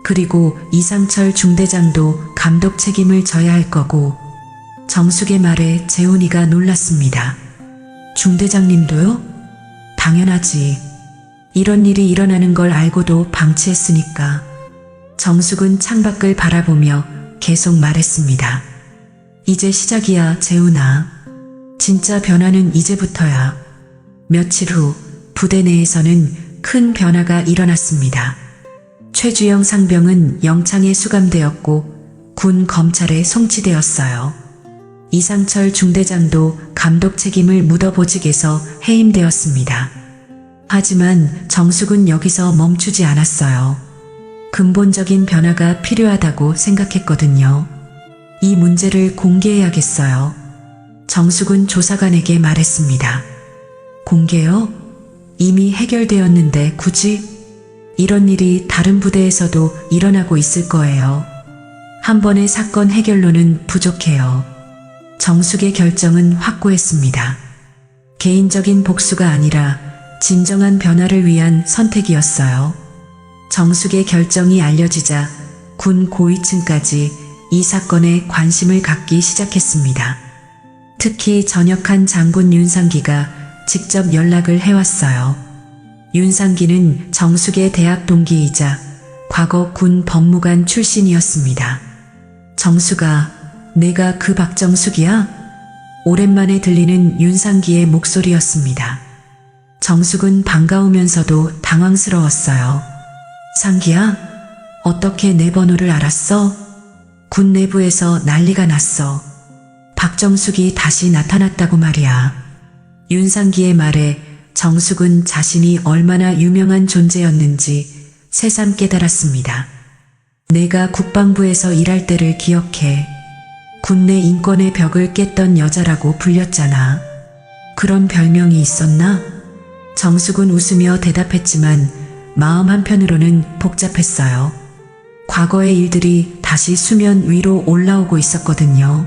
그리고 이상철 중대장도 감독 책임을 져야 할 거고. 정숙의 말에 재훈이가 놀랐습니다. 중대장님도요? 당연하지. 이런 일이 일어나는 걸 알고도 방치했으니까. 정숙은 창밖을 바라보며 계속 말했습니다. 이제 시작이야, 재훈아. 진짜 변화는 이제부터야. 며칠 후 부대 내에서는 큰 변화가 일어났습니다. 최주영 상병은 영창에 수감되었고 군 검찰에 송치되었어요. 이상철 중대장도 감독 책임을 묻어보직에서 해임되었습니다. 하지만 정숙은 여기서 멈추지 않았어요. 근본적인 변화가 필요하다고 생각했거든요. 이 문제를 공개해야겠어요. 정숙은 조사관에게 말했습니다. 공개요? 이미 해결되었는데 굳이? 이런 일이 다른 부대에서도 일어나고 있을 거예요. 한 번의 사건 해결로는 부족해요. 정숙의 결정은 확고했습니다. 개인적인 복수가 아니라 진정한 변화를 위한 선택이었어요. 정숙의 결정이 알려지자 군 고위층까지 이 사건에 관심을 갖기 시작했습니다. 특히 전역한 장군 윤상기가 직접 연락을 해왔어요. 윤상기는 정숙의 대학 동기이자 과거 군 법무관 출신이었습니다. 정숙아, 내가 그 박정숙이야? 오랜만에 들리는 윤상기의 목소리였습니다. 정숙은 반가우면서도 당황스러웠어요. 상기야, 어떻게 내 번호를 알았어? 군 내부에서 난리가 났어. 박정숙이 다시 나타났다고 말이야. 윤상기의 말에 정숙은 자신이 얼마나 유명한 존재였는지 새삼 깨달았습니다. 내가 국방부에서 일할 때를 기억해. 군내 인권의 벽을 깼던 여자라고 불렸잖아. 그런 별명이 있었나? 정숙은 웃으며 대답했지만 마음 한편으로는 복잡했어요. 과거의 일들이 다시 수면 위로 올라오고 있었거든요.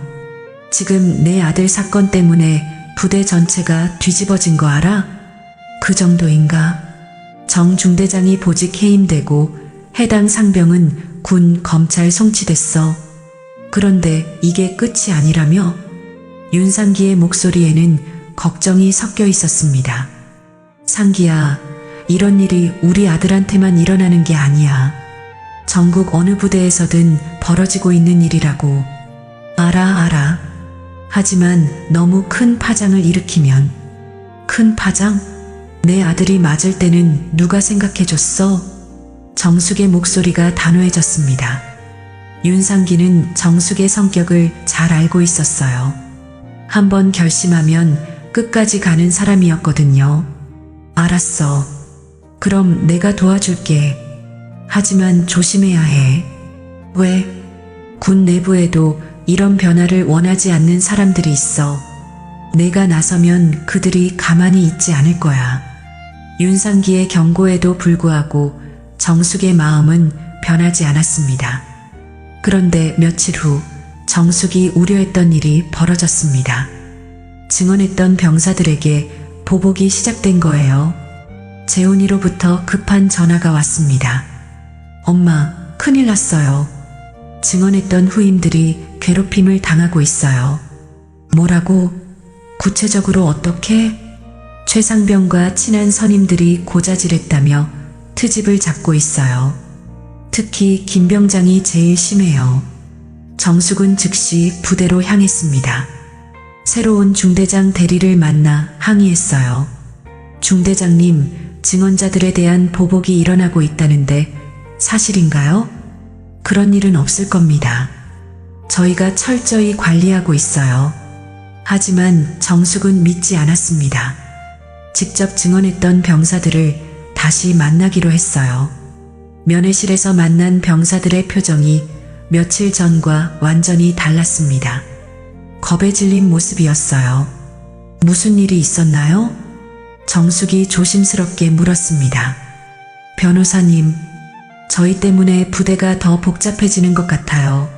지금 내 아들 사건 때문에 부대 전체가 뒤집어진 거 알아? 그 정도인가? 정 중대장이 보직 해임되고 해당 상병은 군 검찰 송치됐어. 그런데 이게 끝이 아니라며? 윤상기의 목소리에는 걱정이 섞여 있었습니다. 상기야, 이런 일이 우리 아들한테만 일어나는 게 아니야. 전국 어느 부대에서든 벌어지고 있는 일이라고. 알아. 하지만 너무 큰 파장을 일으키면. 큰 파장? 내 아들이 맞을 때는 누가 생각해줬어? 정숙의 목소리가 단호해졌습니다. 윤상기는 정숙의 성격을 잘 알고 있었어요. 한번 결심하면 끝까지 가는 사람이었거든요. 알았어. 그럼 내가 도와줄게. 하지만 조심해야 해. 왜? 군 내부에도 이런 변화를 원하지 않는 사람들이 있어. 내가 나서면 그들이 가만히 있지 않을 거야. 윤상기의 경고에도 불구하고 정숙의 마음은 변하지 않았습니다. 그런데 며칠 후 정숙이 우려했던 일이 벌어졌습니다. 증언했던 병사들에게 보복이 시작된 거예요. 재훈이로부터 급한 전화가 왔습니다. 엄마, 큰일 났어요. 증언했던 후임들이 괴롭힘을 당하고 있어요. 뭐라고? 구체적으로 어떻게? 최 상병과 친한 선임들이 고자질했다며 트집을 잡고 있어요. 특히 김 병장이 제일 심해요. 정숙은 즉시 부대로 향했습니다. 새로운 중대장 대리를 만나 항의했어요. 중대장님, 증언자들에 대한 보복이 일어나고 있다는데 사실인가요? 그런 일은 없을 겁니다. 저희가 철저히 관리하고 있어요. 하지만 정숙은 믿지 않았습니다. 직접 증언했던 병사들을 다시 만나기로 했어요. 면회실에서 만난 병사들의 표정이 며칠 전과 완전히 달랐습니다. 겁에 질린 모습이었어요. 무슨 일이 있었나요? 정숙이 조심스럽게 물었습니다. 변호사님, 저희 때문에 부대가 더 복잡해지는 것 같아요.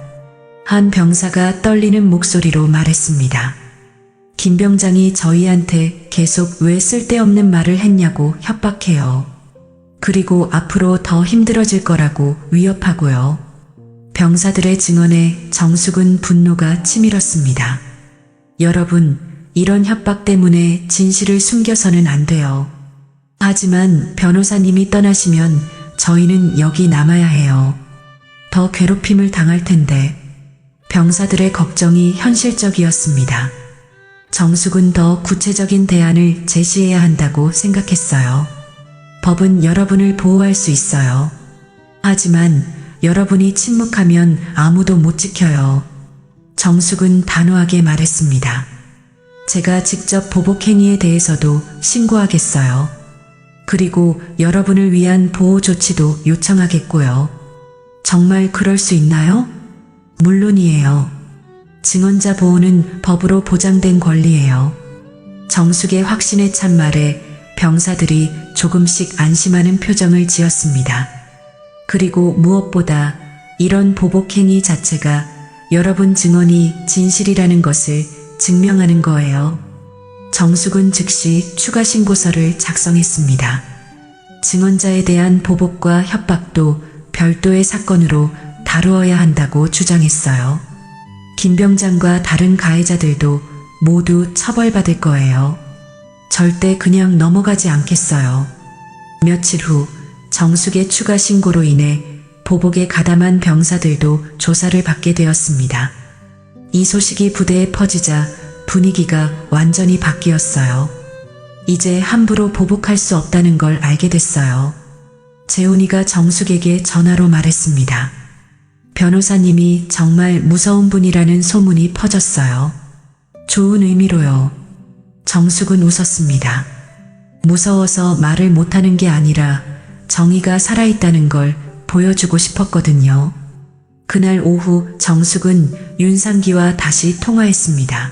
한 병사가 떨리는 목소리로 말했습니다. 김 병장이 저희한테 계속 왜 쓸데없는 말을 했냐고 협박해요. 그리고 앞으로 더 힘들어질 거라고 위협하고요. 병사들의 증언에 정숙은 분노가 치밀었습니다. 여러분, 이런 협박 때문에 진실을 숨겨서는 안 돼요. 하지만 변호사님이 떠나시면 저희는 여기 남아야 해요. 더 괴롭힘을 당할 텐데. 병사들의 걱정이 현실적이었습니다. 정숙은 더 구체적인 대안을 제시해야 한다고 생각했어요. 법은 여러분을 보호할 수 있어요. 하지만 여러분이 침묵하면 아무도 못 지켜요. 정숙은 단호하게 말했습니다. 제가 직접 보복행위에 대해서도 신고하겠어요. 그리고 여러분을 위한 보호 조치도 요청하겠고요. 정말 그럴 수 있나요? 물론이에요. 증언자 보호는 법으로 보장된 권리예요. 정숙의 확신에 찬 말에 병사들이 조금씩 안심하는 표정을 지었습니다. 그리고 무엇보다 이런 보복행위 자체가 여러분 증언이 진실이라는 것을 증명하는 거예요. 정숙은 즉시 추가 신고서를 작성했습니다. 증언자에 대한 보복과 협박도 별도의 사건으로 다루어야 한다고 주장했어요. 김 병장과 다른 가해자들도 모두 처벌받을 거예요. 절대 그냥 넘어가지 않겠어요. 며칠 후 정숙의 추가 신고로 인해 보복에 가담한 병사들도 조사를 받게 되었습니다. 이 소식이 부대에 퍼지자 분위기가 완전히 바뀌었어요. 이제 함부로 보복할 수 없다는 걸 알게 됐어요. 재훈이가 정숙에게 전화로 말했습니다. 변호사님이 정말 무서운 분이라는 소문이 퍼졌어요. 좋은 의미로요. 정숙은 웃었습니다. 무서워서 말을 못하는 게 아니라 정의가 살아있다는 걸 보여주고 싶었거든요. 그날 오후 정숙은 윤상기와 다시 통화했습니다.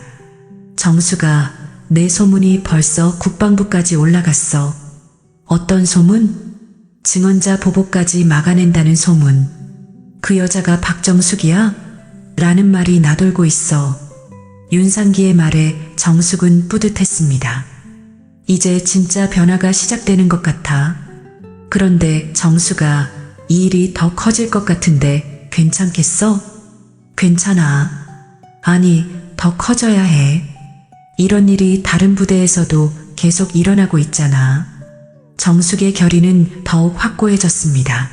정숙아, 내 소문이 벌써 국방부까지 올라갔어. 어떤 소문? 증언자 보복까지 막아낸다는 소문. 그 여자가 박정숙이야? 라는 말이 나돌고 있어. 윤상기의 말에 정숙은 뿌듯했습니다. 이제 진짜 변화가 시작되는 것 같아. 그런데 정숙아, 이 일이 더 커질 것 같은데 괜찮겠어? 괜찮아. 아니, 더 커져야 해. 이런 일이 다른 부대에서도 계속 일어나고 있잖아. 정숙의 결의는 더욱 확고해졌습니다.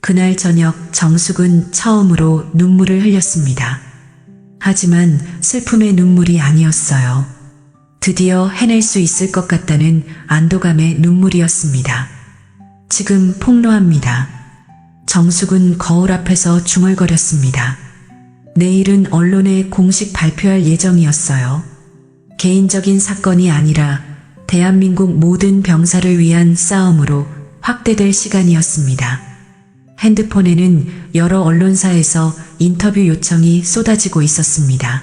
그날 저녁 정숙은 처음으로 눈물을 흘렸습니다. 하지만 슬픔의 눈물이 아니었어요. 드디어 해낼 수 있을 것 같다는 안도감의 눈물이었습니다. 지금 폭로합니다. 정숙은 거울 앞에서 중얼거렸습니다. 내일은 언론에 공식 발표할 예정이었어요. 개인적인 사건이 아니라 대한민국 모든 병사를 위한 싸움으로 확대될 시간이었습니다. 핸드폰에는 여러 언론사에서 인터뷰 요청이 쏟아지고 있었습니다.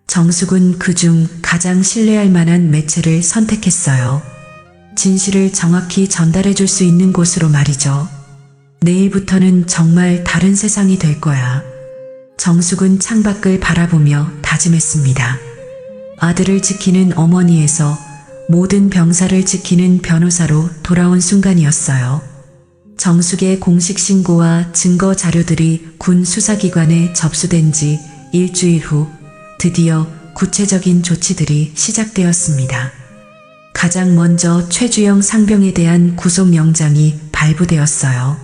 정숙은 그중 가장 신뢰할 만한 매체를 선택했어요. 진실을 정확히 전달해 줄 수 있는 곳으로 말이죠. 내일부터는 정말 다른 세상이 될 거야. 정숙은 창밖을 바라보며 다짐했습니다. 아들을 지키는 어머니에서 모든 병사를 지키는 변호사로 돌아온 순간이었어요. 정숙의 공식 신고와 증거 자료들이 군 수사기관에 접수된 지 일주일 후 드디어 구체적인 조치들이 시작되었습니다. 가장 먼저 최주영 상병에 대한 구속영장이 발부되었어요.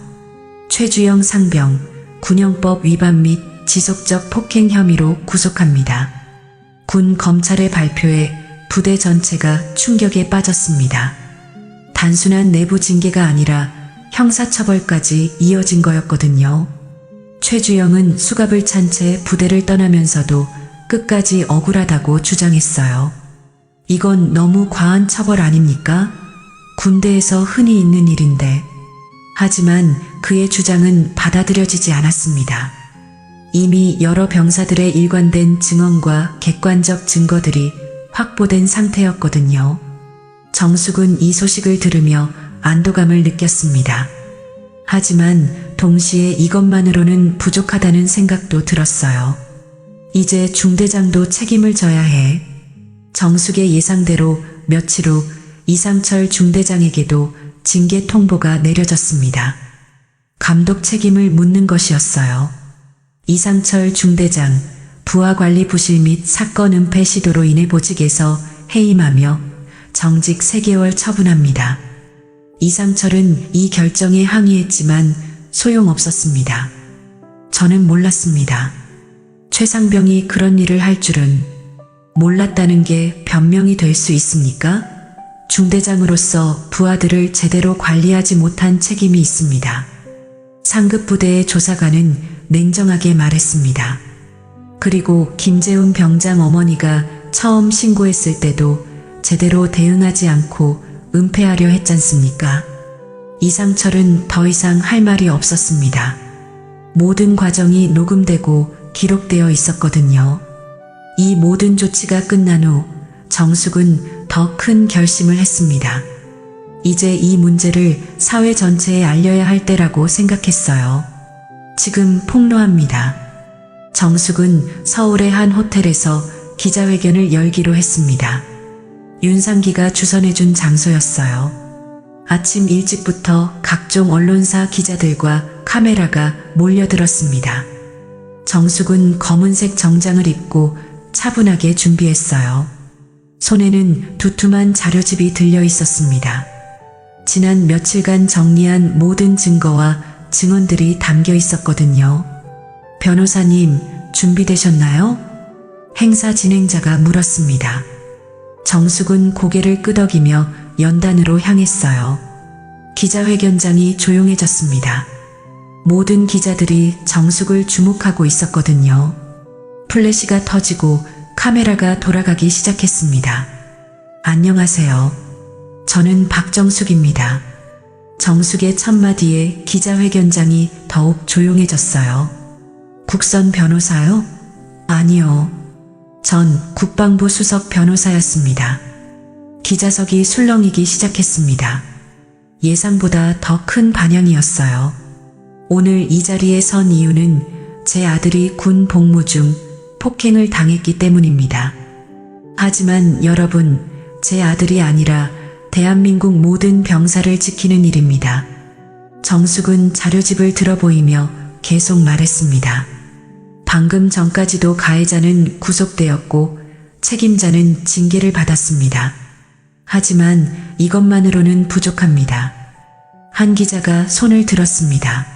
최주영 상병, 군형법 위반 및 지속적 폭행 혐의로 구속합니다. 군 검찰의 발표에 부대 전체가 충격에 빠졌습니다. 단순한 내부 징계가 아니라 형사처벌까지 이어진 거였거든요. 최주영은 수갑을 찬 채 부대를 떠나면서도 끝까지 억울하다고 주장했어요. 이건 너무 과한 처벌 아닙니까? 군대에서 흔히 있는 일인데. 하지만 그의 주장은 받아들여지지 않았습니다. 이미 여러 병사들의 일관된 증언과 객관적 증거들이 확보된 상태였거든요. 정숙은 이 소식을 들으며 안도감을 느꼈습니다. 하지만 동시에 이것만으로는 부족하다는 생각도 들었어요. 이제 중대장도 책임을 져야 해. 정숙의 예상대로 며칠 후 이상철 중대장에게도 징계 통보가 내려졌습니다. 감독 책임을 묻는 것이었어요. 이상철 중대장, 부하관리 부실 및 사건 은폐 시도로 인해 보직에서 해임하며 정직 3개월 처분합니다. 이상철은 이 결정에 항의했지만 소용없었습니다. 저는 몰랐습니다. 최상병이 그런 일을 할 줄은. 몰랐다는 게 변명이 될 수 있습니까? 중대장으로서 부하들을 제대로 관리하지 못한 책임이 있습니다. 상급 부대의 조사관은 냉정하게 말했습니다. 그리고 김재훈 병장 어머니가 처음 신고했을 때도 제대로 대응하지 않고 은폐하려 했잖습니까? 이상철은 더 이상 할 말이 없었습니다. 모든 과정이 녹음되고 기록되어 있었거든요. 이 모든 조치가 끝난 후 정숙은 더 큰 결심을 했습니다. 이제 이 문제를 사회 전체에 알려야 할 때라고 생각했어요. 지금 폭로합니다. 정숙은 서울의 한 호텔에서 기자회견을 열기로 했습니다. 윤상기가 주선해준 장소였어요. 아침 일찍부터 각종 언론사 기자들과 카메라가 몰려들었습니다. 정숙은 검은색 정장을 입고 차분하게 준비했어요. 손에는 두툼한 자료집이 들려 있었습니다. 지난 며칠간 정리한 모든 증거와 증언들이 담겨 있었거든요. 변호사님, 준비되셨나요? 행사 진행자가 물었습니다. 정숙은 고개를 끄덕이며 연단으로 향했어요. 기자회견장이 조용해졌습니다. 모든 기자들이 정숙을 주목하고 있었거든요. 플래시가 터지고 카메라가 돌아가기 시작했습니다. 안녕하세요. 저는 박정숙입니다. 정숙의 첫마디에 기자회견장이 더욱 조용해졌어요. 국선 변호사요? 아니요. 전 국방부 수석 변호사였습니다. 기자석이 술렁이기 시작했습니다. 예상보다 더 큰 반향이었어요. 오늘 이 자리에 선 이유는 제 아들이 군 복무 중 폭행을 당했기 때문입니다. 하지만 여러분, 제 아들이 아니라 대한민국 모든 병사를 지키는 일입니다. 정숙은 자료집을 들어보이며 계속 말했습니다. 방금 전까지도 가해자는 구속되었고 책임자는 징계를 받았습니다. 하지만 이것만으로는 부족합니다. 한 기자가 손을 들었습니다.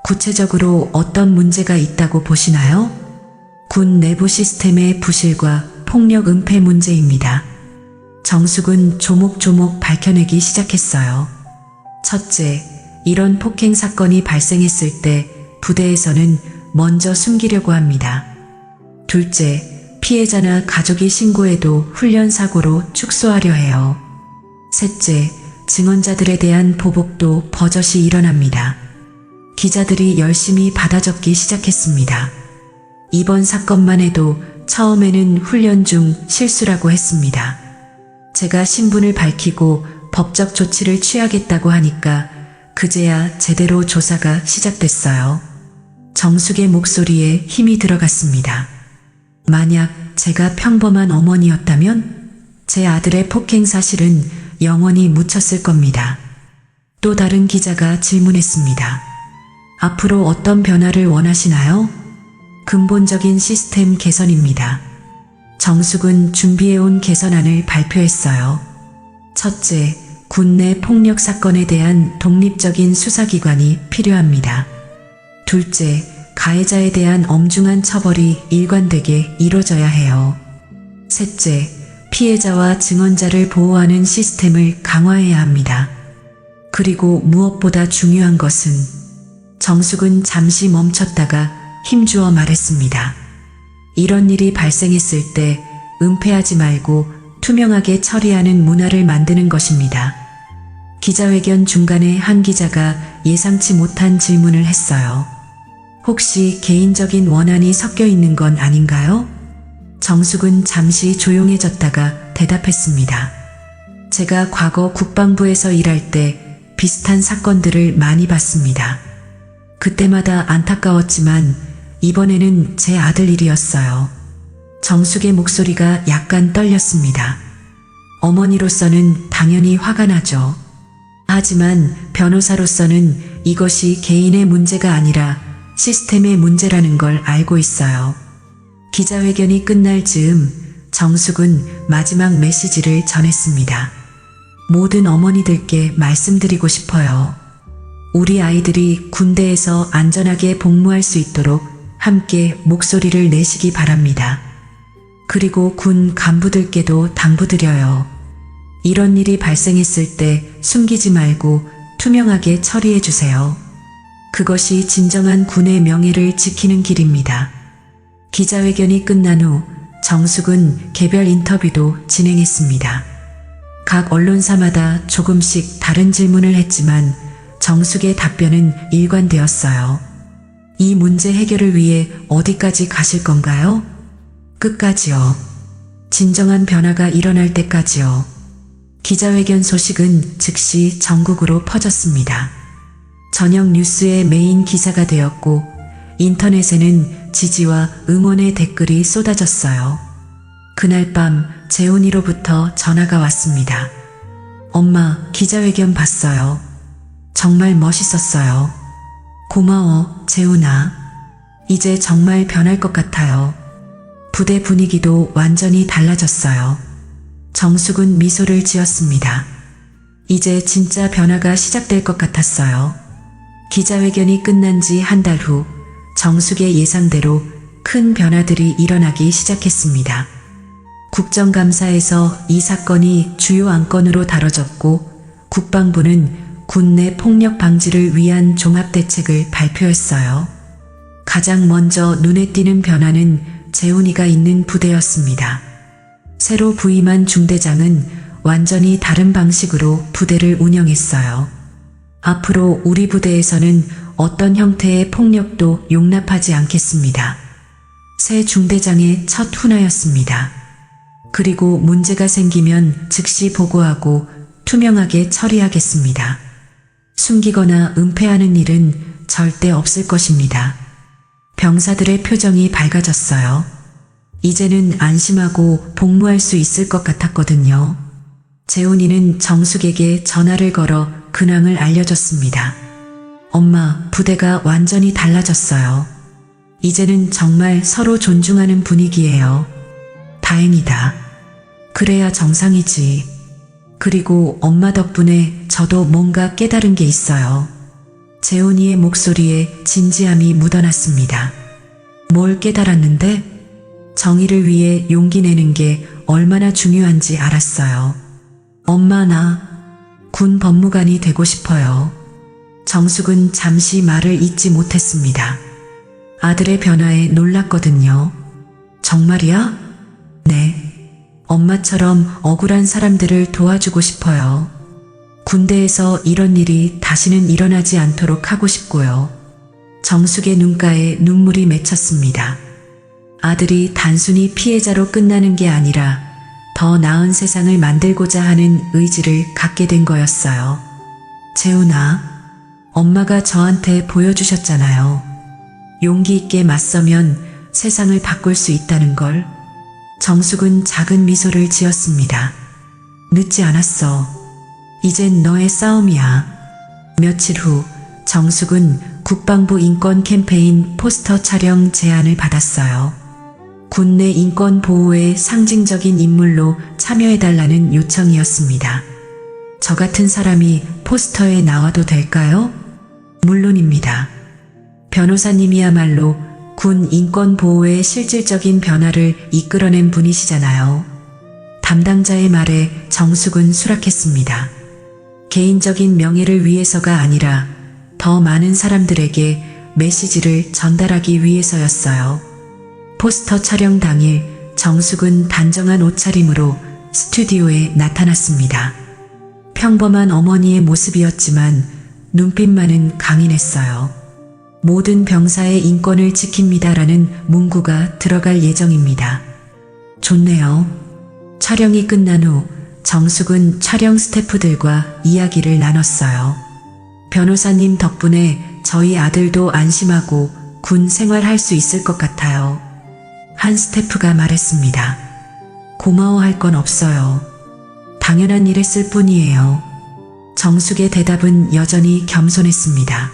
구체적으로 어떤 문제가 있다고 보시나요? 군 내부 시스템의 부실과 폭력 은폐 문제입니다. 정숙은 조목조목 밝혀내기 시작했어요. 첫째, 이런 폭행 사건이 발생했을 때 부대에서는 먼저 숨기려고 합니다. 둘째, 피해자나 가족이 신고해도 훈련 사고로 축소하려 해요. 셋째, 증언자들에 대한 보복도 버젓이 일어납니다. 기자들이 열심히 받아적기 시작했습니다. 이번 사건만 해도 처음에는 훈련 중 실수라고 했습니다. 제가 신분을 밝히고 법적 조치를 취하겠다고 하니까 그제야 제대로 조사가 시작됐어요. 정숙의 목소리에 힘이 들어갔습니다. 만약 제가 평범한 어머니였다면 제 아들의 폭행 사실은 영원히 묻혔을 겁니다. 또 다른 기자가 질문했습니다. 앞으로 어떤 변화를 원하시나요? 근본적인 시스템 개선입니다. 정숙은 준비해온 개선안을 발표했어요. 첫째, 군내 폭력 사건에 대한 독립적인 수사기관이 필요합니다. 둘째, 가해자에 대한 엄중한 처벌이 일관되게 이루어져야 해요. 셋째, 피해자와 증언자를 보호하는 시스템을 강화해야 합니다. 그리고 무엇보다 중요한 것은 정숙은 잠시 멈췄다가 힘주어 말했습니다. 이런 일이 발생했을 때 은폐하지 말고 투명하게 처리하는 문화를 만드는 것입니다. 기자회견 중간에 한 기자가 예상치 못한 질문을 했어요. 혹시 개인적인 원한이 섞여 있는 건 아닌가요? 정숙은 잠시 조용해졌다가 대답했습니다. 제가 과거 국방부에서 일할 때 비슷한 사건들을 많이 봤습니다. 그때마다 안타까웠지만 이번에는 제 아들 일이었어요. 정숙의 목소리가 약간 떨렸습니다. 어머니로서는 당연히 화가 나죠. 하지만 변호사로서는 이것이 개인의 문제가 아니라 시스템의 문제라는 걸 알고 있어요. 기자회견이 끝날 즈음 정숙은 마지막 메시지를 전했습니다. 모든 어머니들께 말씀드리고 싶어요. 우리 아이들이 군대에서 안전하게 복무할 수 있도록 함께 목소리를 내시기 바랍니다. 그리고 군 간부들께도 당부드려요. 이런 일이 발생했을 때 숨기지 말고 투명하게 처리해 주세요. 그것이 진정한 군의 명예를 지키는 길입니다. 기자회견이 끝난 후 정숙은 개별 인터뷰도 진행했습니다. 각 언론사마다 조금씩 다른 질문을 했지만 정숙의 답변은 일관되었어요. 이 문제 해결을 위해 어디까지 가실 건가요? 끝까지요. 진정한 변화가 일어날 때까지요. 기자회견 소식은 즉시 전국으로 퍼졌습니다. 저녁 뉴스의 메인 기사가 되었고 인터넷에는 지지와 응원의 댓글이 쏟아졌어요. 그날 밤 재훈이로부터 전화가 왔습니다. 엄마, 기자회견 봤어요. 정말 멋있었어요. 고마워, 재훈아. 이제 정말 변할 것 같아요. 부대 분위기도 완전히 달라졌어요. 정숙은 미소를 지었습니다. 이제 진짜 변화가 시작될 것 같았어요. 기자회견이 끝난 지 한 달 후 정숙의 예상대로 큰 변화들이 일어나기 시작했습니다. 국정감사에서 이 사건이 주요 안건으로 다뤄졌고 국방부는 군내 폭력 방지를 위한 종합대책을 발표했어요. 가장 먼저 눈에 띄는 변화는 재훈이가 있는 부대였습니다. 새로 부임한 중대장은 완전히 다른 방식으로 부대를 운영했어요. 앞으로 우리 부대에서는 어떤 형태의 폭력도 용납하지 않겠습니다. 새 중대장의 첫 훈화였습니다. 그리고 문제가 생기면 즉시 보고하고 투명하게 처리하겠습니다. 숨기거나 은폐하는 일은 절대 없을 것입니다. 병사들의 표정이 밝아졌어요. 이제는 안심하고 복무할 수 있을 것 같았거든요. 재훈이는 정숙에게 전화를 걸어 근황을 알려줬습니다. 엄마, 부대가 완전히 달라졌어요. 이제는 정말 서로 존중하는 분위기예요. 다행이다. 그래야 정상이지. 그리고 엄마 덕분에 저도 뭔가 깨달은 게 있어요. 재훈이의 목소리에 진지함이 묻어났습니다. 뭘 깨달았는데? 정의를 위해 용기 내는 게 얼마나 중요한지 알았어요. 엄마, 나 군 법무관이 되고 싶어요. 정숙은 잠시 말을 잇지 못했습니다. 아들의 변화에 놀랐거든요. 정말이야? 네. 엄마처럼 억울한 사람들을 도와주고 싶어요. 군대에서 이런 일이 다시는 일어나지 않도록 하고 싶고요. 정숙의 눈가에 눈물이 맺혔습니다. 아들이 단순히 피해자로 끝나는 게 아니라 더 나은 세상을 만들고자 하는 의지를 갖게 된 거였어요. 재훈아, 엄마가 저한테 보여주셨잖아요. 용기 있게 맞서면 세상을 바꿀 수 있다는 걸. 정숙은 작은 미소를 지었습니다. 늦지 않았어. 이젠 너의 싸움이야. 며칠 후 정숙은 국방부 인권 캠페인 포스터 촬영 제안을 받았어요. 군내 인권 보호의 상징적인 인물로 참여해달라는 요청이었습니다. 저 같은 사람이 포스터에 나와도 될까요? 물론입니다. 변호사님이야말로 군 인권 보호의 실질적인 변화를 이끌어낸 분이시잖아요. 담당자의 말에 정숙은 수락했습니다. 개인적인 명예를 위해서가 아니라 더 많은 사람들에게 메시지를 전달하기 위해서였어요. 포스터 촬영 당일 정숙은 단정한 옷차림으로 스튜디오에 나타났습니다. 평범한 어머니의 모습이었지만 눈빛만은 강인했어요. 모든 병사의 인권을 지킵니다라는 문구가 들어갈 예정입니다. 좋네요. 촬영이 끝난 후 정숙은 촬영 스태프들과 이야기를 나눴어요. 변호사님 덕분에 저희 아들도 안심하고 군 생활할 수 있을 것 같아요. 한 스태프가 말했습니다. 고마워할 건 없어요. 당연한 일 했을 뿐이에요. 정숙의 대답은 여전히 겸손했습니다.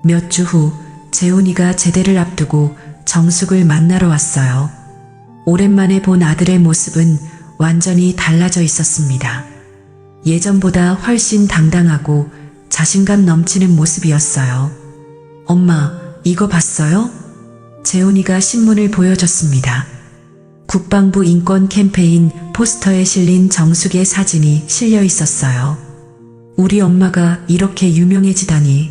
몇 주 후 재훈이가 제대를 앞두고 정숙을 만나러 왔어요. 오랜만에 본 아들의 모습은 완전히 달라져 있었습니다. 예전보다 훨씬 당당하고 자신감 넘치는 모습이었어요. 엄마, 이거 봤어요? 재훈이가 신문을 보여줬습니다. 국방부 인권 캠페인 포스터에 실린 정숙의 사진이 실려 있었어요. 우리 엄마가 이렇게 유명해지다니.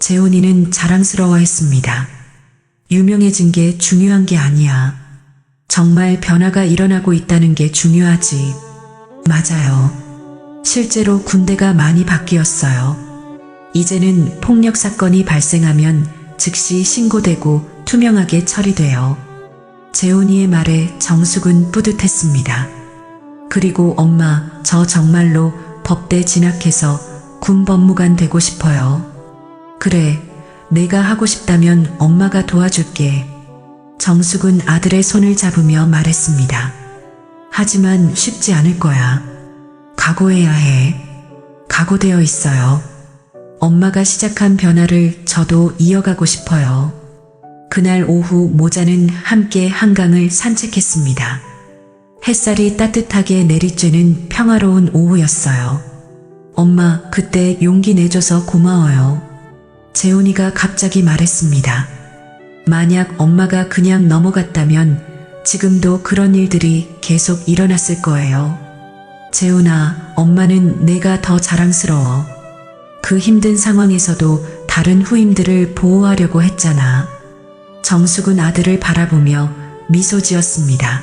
재훈이는 자랑스러워했습니다. 유명해진 게 중요한 게 아니야. 정말 변화가 일어나고 있다는 게 중요하지. 맞아요. 실제로 군대가 많이 바뀌었어요. 이제는 폭력 사건이 발생하면 즉시 신고되고 투명하게 처리돼요. 재훈이의 말에 정숙은 뿌듯했습니다. 그리고 엄마, 저 정말로 법대 진학해서 군 법무관 되고 싶어요. 그래, 내가 하고 싶다면 엄마가 도와줄게. 정숙은 아들의 손을 잡으며 말했습니다. 하지만 쉽지 않을 거야. 각오해야 해. 각오되어 있어요. 엄마가 시작한 변화를 저도 이어가고 싶어요. 그날 오후 모자는 함께 한강을 산책했습니다. 햇살이 따뜻하게 내리쬐는 평화로운 오후였어요. 엄마, 그때 용기 내줘서 고마워요. 재훈이가 갑자기 말했습니다. 만약 엄마가 그냥 넘어갔다면 지금도 그런 일들이 계속 일어났을 거예요. 재훈아, 엄마는 내가 더 자랑스러워. 그 힘든 상황에서도 다른 후임들을 보호하려고 했잖아. 정숙은 아들을 바라보며 미소 지었습니다.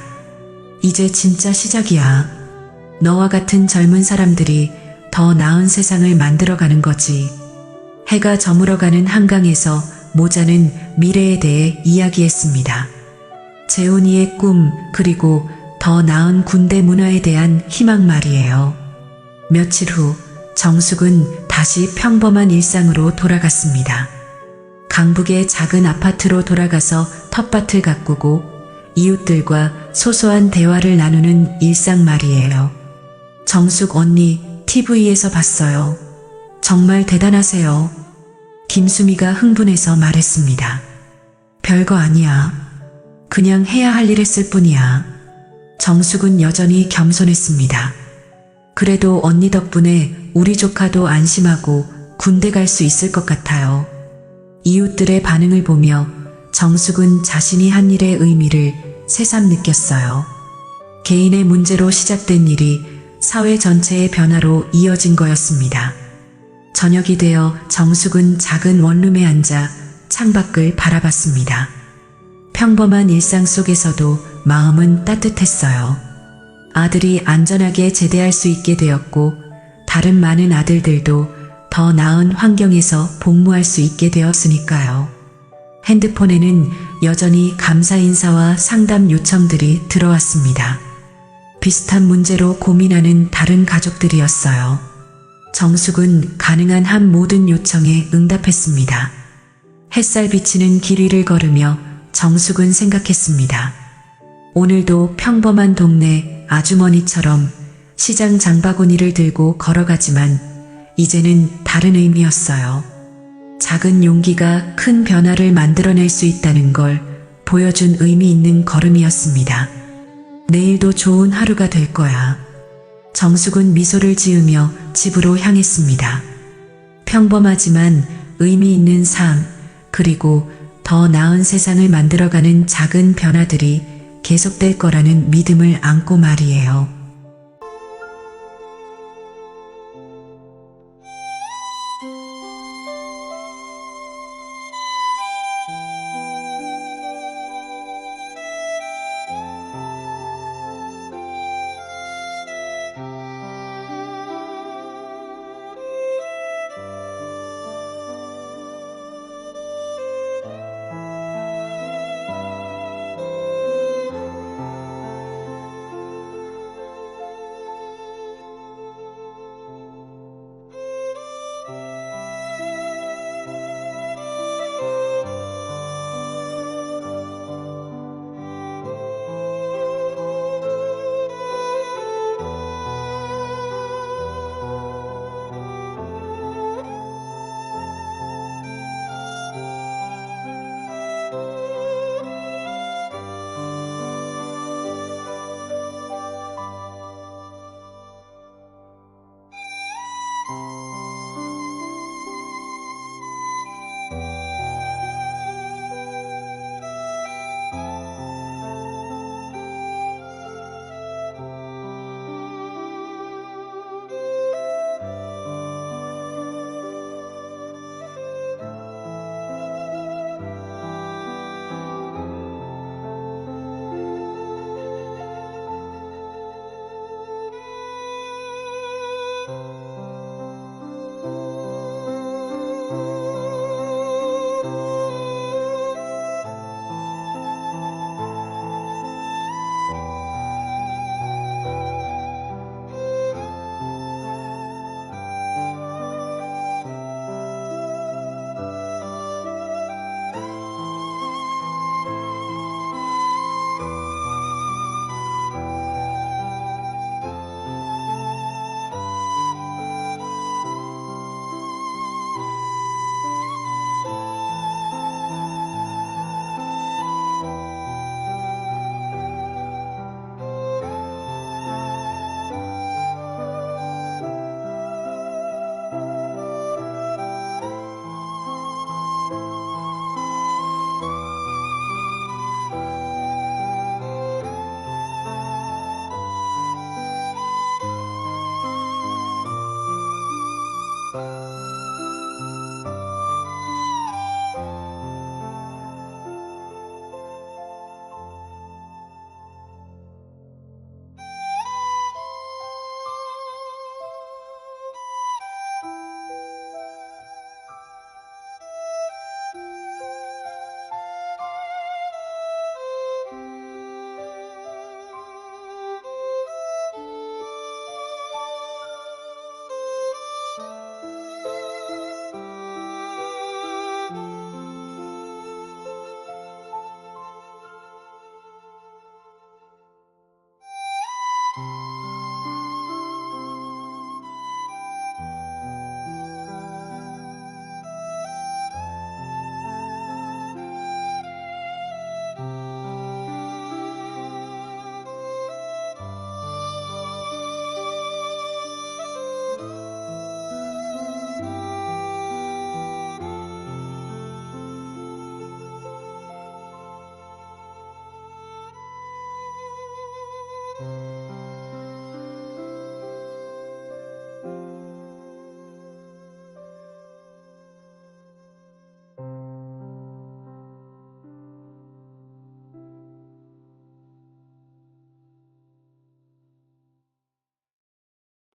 이제 진짜 시작이야. 너와 같은 젊은 사람들이 더 나은 세상을 만들어가는 거지. 해가 저물어가는 한강에서 모자는 미래에 대해 이야기했습니다. 재훈이의 꿈, 그리고 더 나은 군대 문화에 대한 희망 말이에요. 며칠 후 정숙은 다시 평범한 일상으로 돌아갔습니다. 강북의 작은 아파트로 돌아가서 텃밭을 가꾸고 이웃들과 소소한 대화를 나누는 일상 말이에요. 정숙 언니, TV에서 봤어요. 정말 대단하세요. 김수미가 흥분해서 말했습니다. 별거 아니야. 그냥 해야 할 일 했을 뿐이야. 정숙은 여전히 겸손했습니다. 그래도 언니 덕분에 우리 조카도 안심하고 군대 갈 수 있을 것 같아요. 이웃들의 반응을 보며 정숙은 자신이 한 일의 의미를 새삼 느꼈어요. 개인의 문제로 시작된 일이 사회 전체의 변화로 이어진 거였습니다. 저녁이 되어 정숙은 작은 원룸에 앉아 창밖을 바라봤습니다. 평범한 일상 속에서도 마음은 따뜻했어요. 아들이 안전하게 제대할 수 있게 되었고 다른 많은 아들들도 더 나은 환경에서 복무할 수 있게 되었으니까요. 핸드폰에는 여전히 감사 인사와 상담 요청들이 들어왔습니다. 비슷한 문제로 고민하는 다른 가족들이었어요. 정숙은 가능한 한 모든 요청에 응답했습니다. 햇살 비치는 길 위를 걸으며 정숙은 생각했습니다. 오늘도 평범한 동네 아주머니처럼 시장 장바구니를 들고 걸어가지만 이제는 다른 의미였어요. 작은 용기가 큰 변화를 만들어낼 수 있다는 걸 보여준 의미 있는 걸음이었습니다. 내일도 좋은 하루가 될 거야. 정숙은 미소를 지으며 집으로 향했습니다. 평범하지만 의미 있는 삶, 그리고 더 나은 세상을 만들어가는 작은 변화들이 계속될 거라는 믿음을 안고 말이에요.